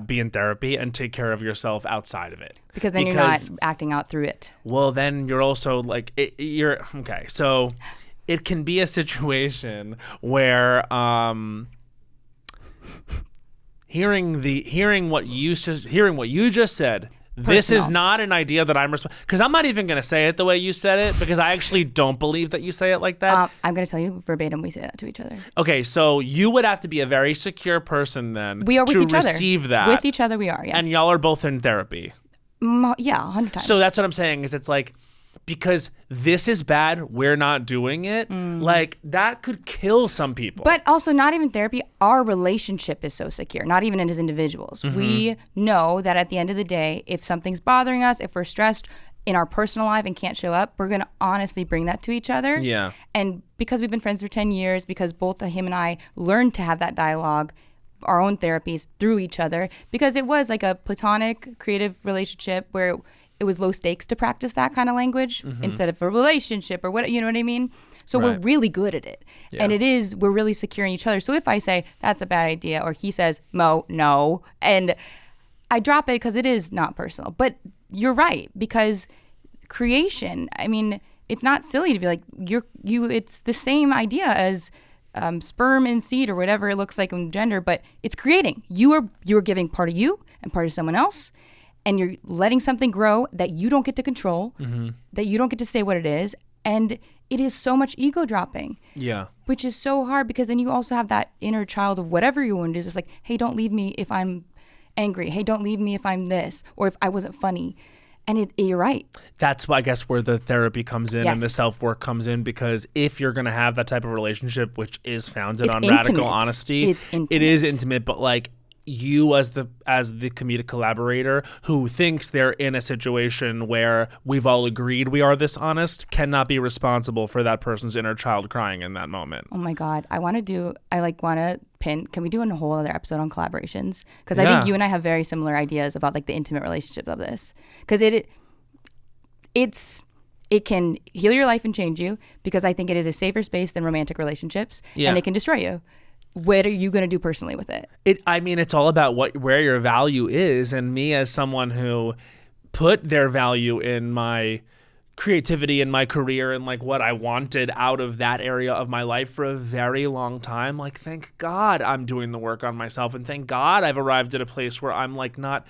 be in therapy and take care of yourself outside of it. Because then you're not acting out through it. Well, then you're also like, okay. So it can be a situation where hearing what you just said, this is not an idea that I'm responsible, because I'm not even going to say it the way you said it, because I actually don't believe that you say it like that. I'm going to tell you verbatim we say that to each other. Okay, so you would have to be a very secure person then we are with to each other. Receive that. With each other we are, yes. And y'all are both in therapy. Yeah, 100 times. So that's what I'm saying is it's like, because this is bad, we're not doing it. Like that could kill some people. But also not even therapy, our relationship is so secure, not even as individuals. We know that at the end of the day, if something's bothering us, if we're stressed in our personal life and can't show up, we're going to honestly bring that to each other. Yeah. And because we've been friends for 10 years, because both him and I learned to have that dialogue, our own therapies through each other, because it was like a platonic creative relationship where it was low stakes to practice that kind of language instead of a relationship or what, you know what I mean? So we're really good at it. Yeah. And we're really securing each other. So if I say, that's a bad idea, or he says, Mo, no, and I drop it because it is not personal. But you're right, because creation, I mean, it's not silly to be like, it's the same idea as sperm and seed or whatever it looks like in gender, but it's creating. You're giving part of you and part of someone else. And you're letting something grow that you don't get to control, that you don't get to say what it is. And it is so much ego dropping. Yeah. Which is so hard, because then you also have that inner child of whatever your wound is. It's like, hey, don't leave me if I'm angry. Hey, don't leave me if I'm this, or if I wasn't funny. And you're right. That's, I guess, where the therapy comes in and the self-work comes in, because if you're going to have that type of relationship, which is founded on radical honesty, it is intimate, but like, you as the comedic collaborator who thinks they're in a situation where we've all agreed we are this honest cannot be responsible for that person's inner child crying in that moment. Oh my God. I want to pin, can we do a whole other episode on collaborations? Because I think you and I have very similar ideas about like the intimate relationship of this. Because it can heal your life and change you, because I think it is a safer space than romantic relationships, and it can destroy you. What are you going to do personally with it? It's all about where your value is. And me, as someone who put their value in my creativity and my career and like what I wanted out of that area of my life for a very long time, like, thank God I'm doing the work on myself. And thank God I've arrived at a place where I'm like not...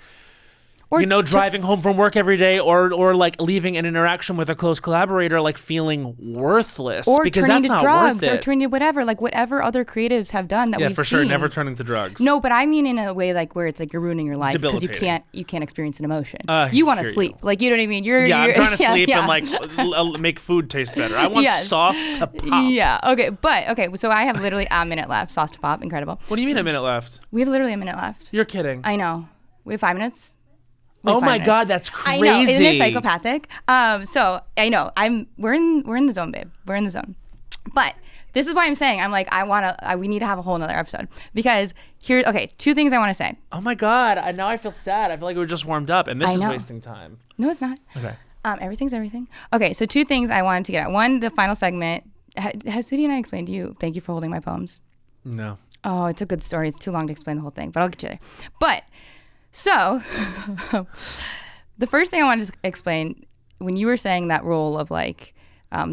Or driving home from work every day, or like leaving an interaction with a close collaborator like feeling worthless, or because turning to drugs, or turning to whatever other creatives have done that we've seen. Yeah, for sure, never turning to drugs. No, but I mean in a way like where it's like you're ruining your life because you can't experience an emotion. You want to sleep, like, you know what I mean? I'm trying to sleep and like make food taste better. I want sauce to pop. Yeah, okay, so I have literally a minute left. Sauce to pop, incredible. What do you mean a minute left? We have literally a minute left. You're kidding. I know. We have 5 minutes. Oh my God, that's crazy! I know, isn't it psychopathic? So I know we're in the zone, babe. We're in the zone. But this is why I'm saying we need to have a whole nother episode, because two things I want to say. Oh my God, now I feel sad. I feel like we were just warmed up, and this is wasting time. No, it's not. Okay. Everything's everything. Okay, so 2 things I wanted to get at. One, the final segment. Has Sudie and I explained to you? Thank you for holding my poems. No. Oh, it's a good story. It's too long to explain the whole thing, but I'll get you there. But. So, the first thing I wanted to explain when you were saying that role of like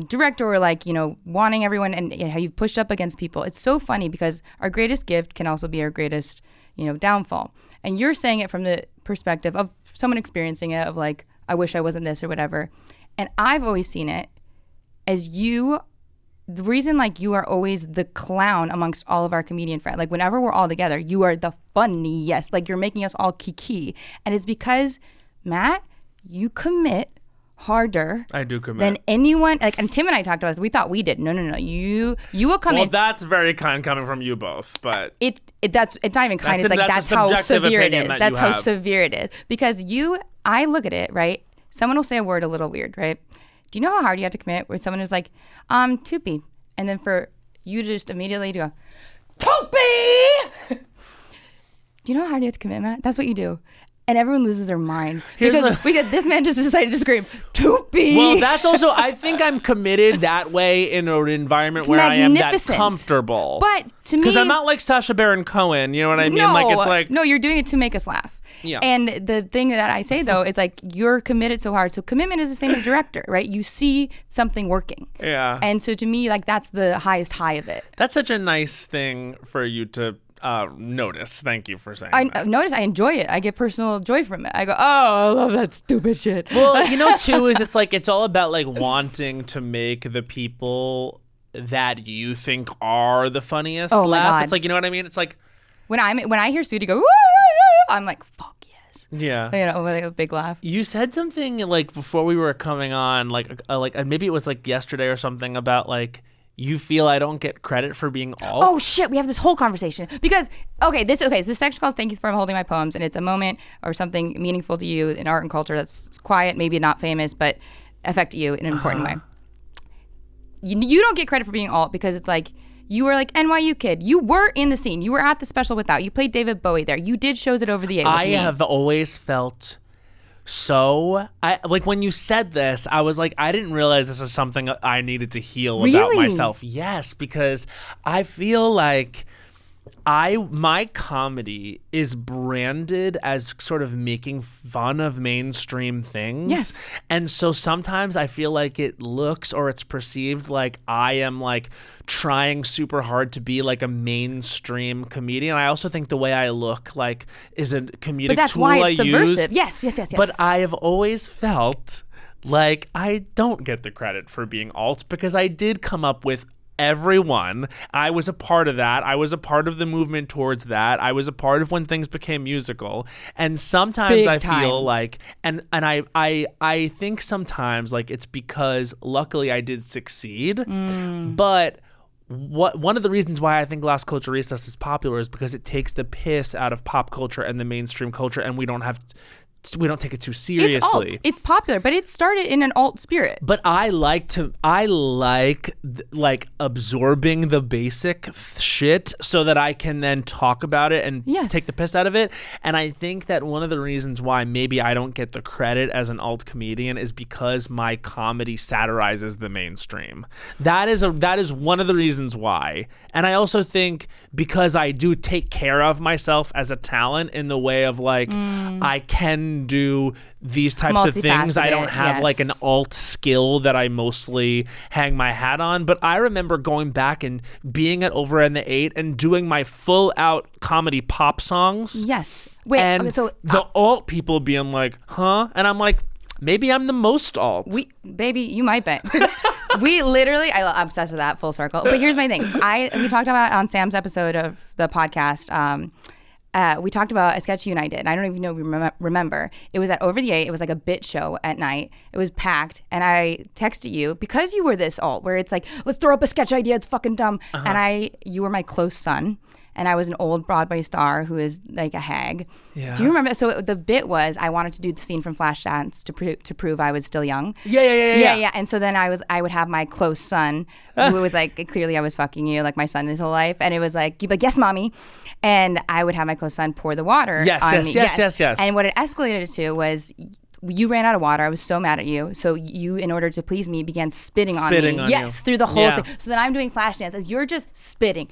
director or like, wanting everyone and how you pushed up against people, it's so funny because our greatest gift can also be our greatest, downfall. And you're saying it from the perspective of someone experiencing it of like, I wish I wasn't this or whatever. And I've always seen it as the reason like you are always the clown amongst all of our comedian friends. Like whenever we're all together, you are the funniest. Like you're making us all kiki. And it's because, Matt, you commit harder. I do commit. Than anyone. Like, and Tim and I talked about this. We thought we did. No. You will come in. Well, that's very kind coming from you both, but it's not even kind. It's like that's how severe it is. That's how severe it is. Because I look at it, right? Someone will say a word a little weird, right? Do you know how hard you have to commit where someone is like, Toopy, and then for you to just immediately go, Toopy? Do you know how hard you have to commit, Matt? That's what you do. And everyone loses their mind because this man just decided to scream, Toopy. Well, that's also, I think I'm committed that way in an environment where I am that comfortable. But to me, because I'm not like Sacha Baron Cohen, you know what I mean? No, like it's like, no, you're doing it to make us laugh. Yeah. And the thing that I say though is like you're committed so hard. So commitment is the same as director, right? You see something working. Yeah. And so to me, like that's the highest high of it. That's such a nice thing for you to notice. Thank you for saying that. Notice I enjoy it. I get personal joy from it. I go, oh, I love that stupid shit. Well, too, is it's all about like wanting to make the people that you think are the funniest laugh. My God. It's like, you know what I mean? It's like when I hear Sudi go, I'm like, fuck yes. Yeah. Like a big laugh. You said something like before we were coming on, like maybe it was like yesterday or something about like, you feel I don't get credit for being alt? Oh shit, we have this whole conversation. Because, so this section calls Thank You for Holding My Poems, and it's a moment or something meaningful to you in art and culture that's quiet, maybe not famous, but affect you in an important way. You don't get credit for being alt because it's like, you were like NYU kid. You were in the scene. You were at the special without. You played David Bowie there. You did shows at Over the 8 with me. I have always felt... So, when you said this, I was like, I didn't realize this is something I needed to heal about myself. Yes, because I feel like my comedy is branded as sort of making fun of mainstream things. Yes. And so sometimes I feel like it looks or it's perceived like I am like trying super hard to be like a mainstream comedian. I also think the way I look like is a comedic but that's tool why it's I subversive. use. Yes. But I have always felt like I don't get the credit for being alt because I did come up with everyone. I was a part of that. I was a part of the movement towards that. I was a part of when things became musical. And sometimes I feel like, and I think sometimes like it's because luckily I did succeed, but one of the reasons why I think Las Culturistas is popular is because it takes the piss out of pop culture and the mainstream culture, and we don't take it too seriously. It's alt. It's popular, but it started in an alt spirit. But I like absorbing the basic shit so that I can then talk about it and take the piss out of it. And I think that one of the reasons why maybe I don't get the credit as an alt comedian is because my comedy satirizes the mainstream. That is one of the reasons why. And I also think because I do take care of myself as a talent in the way of like I can do these types of things. I don't have like an alt skill that I mostly hang my hat on, but I remember going back and being at Over in the 8 and doing my full out comedy pop songs. Yes. Wait, and okay, so the alt people being like, huh? And I'm like, maybe I'm the most alt. Baby, you might be. We literally, I'm obsessed with that full circle. But here's my thing. We talked about on Sam's episode of the podcast, we talked about a sketch you and I did. I don't even know if you remember. It was at Over the 8. It was like a bit show at night. It was packed. And I texted you because you were this alt where it's like, let's throw up a sketch idea. It's fucking dumb. And you were my close son. And I was an old Broadway star who is like a hag. Yeah. Do you remember? So the bit was I wanted to do the scene from Flashdance to prove I was still young. Yeah. And so then I would have my close son who was like, clearly I was fucking you, like my son his whole life. And it was like, you'd be like, yes, mommy. And I would have my close son pour the water on me. Yes. And what it escalated to was you ran out of water. I was so mad at you. So you, in order to please me, began spitting on me. Yes, through the whole thing. So then I'm doing Flashdance as you're just spitting,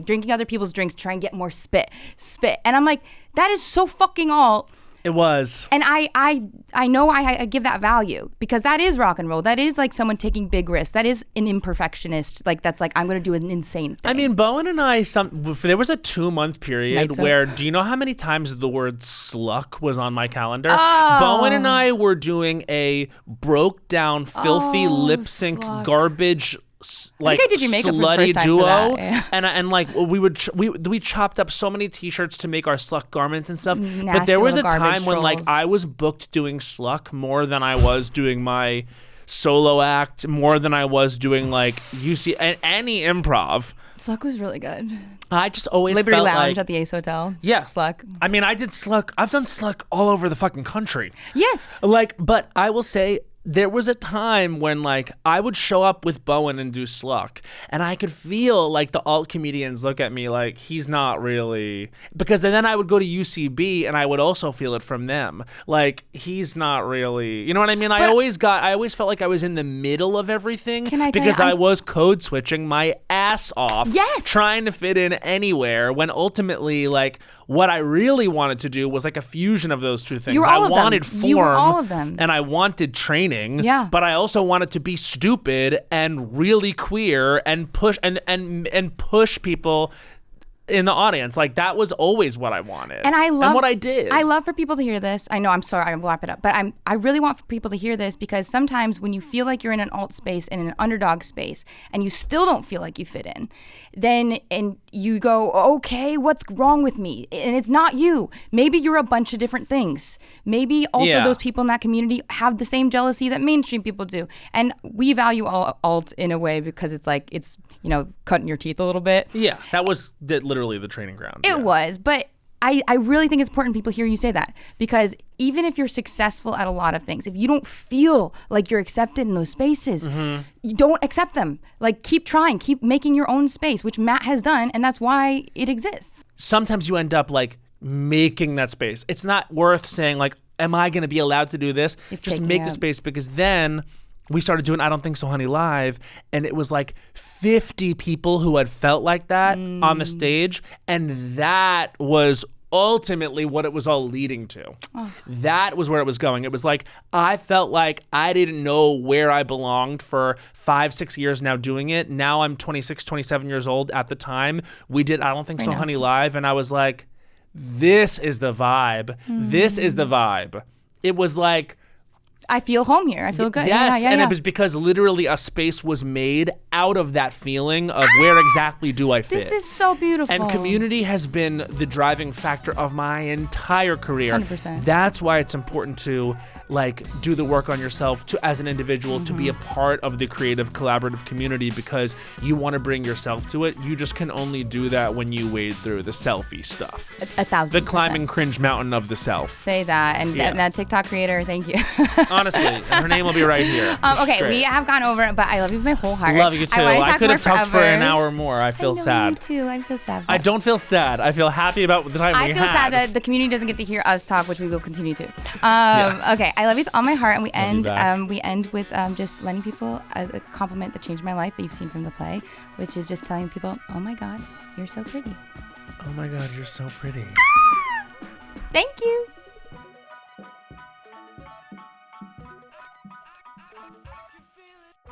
drinking other people's drinks, trying to get more spit. And I'm like, that is so fucking alt. It was. And I know I give that value because that is rock and roll. That is like someone taking big risks. That is an imperfectionist. Like that's like, I'm going to do an insane thing. I mean, Bowen and I, there was a 2-month period where, do you know how many times the word sluck was on my calendar? Oh. Bowen and I were doing a broke down, filthy lip sync garbage like I did your makeup slutty for the first time duo, for that. Yeah. and like we chopped up so many t-shirts to make our sluck garments and stuff. Nasty but there was a little time garbage when like trolls. I was booked doing sluck more than I was doing my solo act, more than I was doing like any improv. Sluck was really good. I just always Liberty felt Lounge like, at the Ace Hotel. yeah, Sluck. I mean, I did sluck. I've done sluck all over the fucking country. Yes. Like, but I will say there was a time when like I would show up with Bowen and do sluck, and I could feel like the alt comedians look at me like he's not really, because then I would go to UCB and I would also feel it from them, like he's not really, you know what I mean? I always felt like I was in the middle of everything because I was code switching my ass off, trying to fit in anywhere, when ultimately like what I really wanted to do was like a fusion of those two things. You were all I of them. wanted form, you were all of them. and I wanted training. Yeah. But I also wanted to be stupid and really queer and push and push people in the audience. Like that was always what I wanted. And I love what I did. I love for people to hear this. I know, I'm sorry, I'm gonna wrap it up. But I really want for people to hear this, because sometimes when you feel like you're in an alt space, in an underdog space, and you still don't feel like you fit in, then and you go, okay, what's wrong with me? And it's not you. Maybe you're a bunch of different things. Maybe also those people in that community have the same jealousy that mainstream people do. And we value alt in a way because it's like, it's, you know, cutting your teeth a little bit. Yeah, that was literally the training ground. It was, but I really think it's important people hear you say that, because even if you're successful at a lot of things, if you don't feel like you're accepted in those spaces, you don't accept them. Like, keep trying, keep making your own space, which Matt has done, and that's why it exists. Sometimes you end up like making that space. It's not worth saying like, am I going to be allowed to do this? Just make the space, because then we started doing I Don't Think So Honey live, and it was like 50 people who had felt like that on the stage, and that was ultimately what it was all leading to. That was where it was going. It was like I felt like I didn't know where I belonged for 5-6 years now doing it. Now I'm 26, 27 years old. At the time, we did I Don't Think So Honey live, and I was like, this is the vibe. This is the vibe. It was like, I feel home here. I feel good. Yes, yeah. It was because literally a space was made out of that feeling of where exactly do I fit. This is so beautiful. And community has been the driving factor of my entire career. 100%. That's why it's important to like do the work on yourself as an individual, to be a part of the creative collaborative community, because you want to bring yourself to it. You just can only do that when you wade through the selfie stuff. 1,000%. The climbing cringe mountain of the self. Say that. And that TikTok creator, thank you. Honestly, her name will be right here. Okay, we have gone over it, but I love you with my whole heart. Love you too. I could have talked for an hour more. I feel sad. Me too. I feel sad. I don't feel sad. I feel happy about the time we had. I feel sad that the community doesn't get to hear us talk, which we will continue to. Okay, I love you with all my heart, and we end with just letting people a compliment that changed my life that you've seen from the play, which is just telling people, "Oh my God, you're so pretty." Oh my God, you're so pretty. Thank you. I can feel it.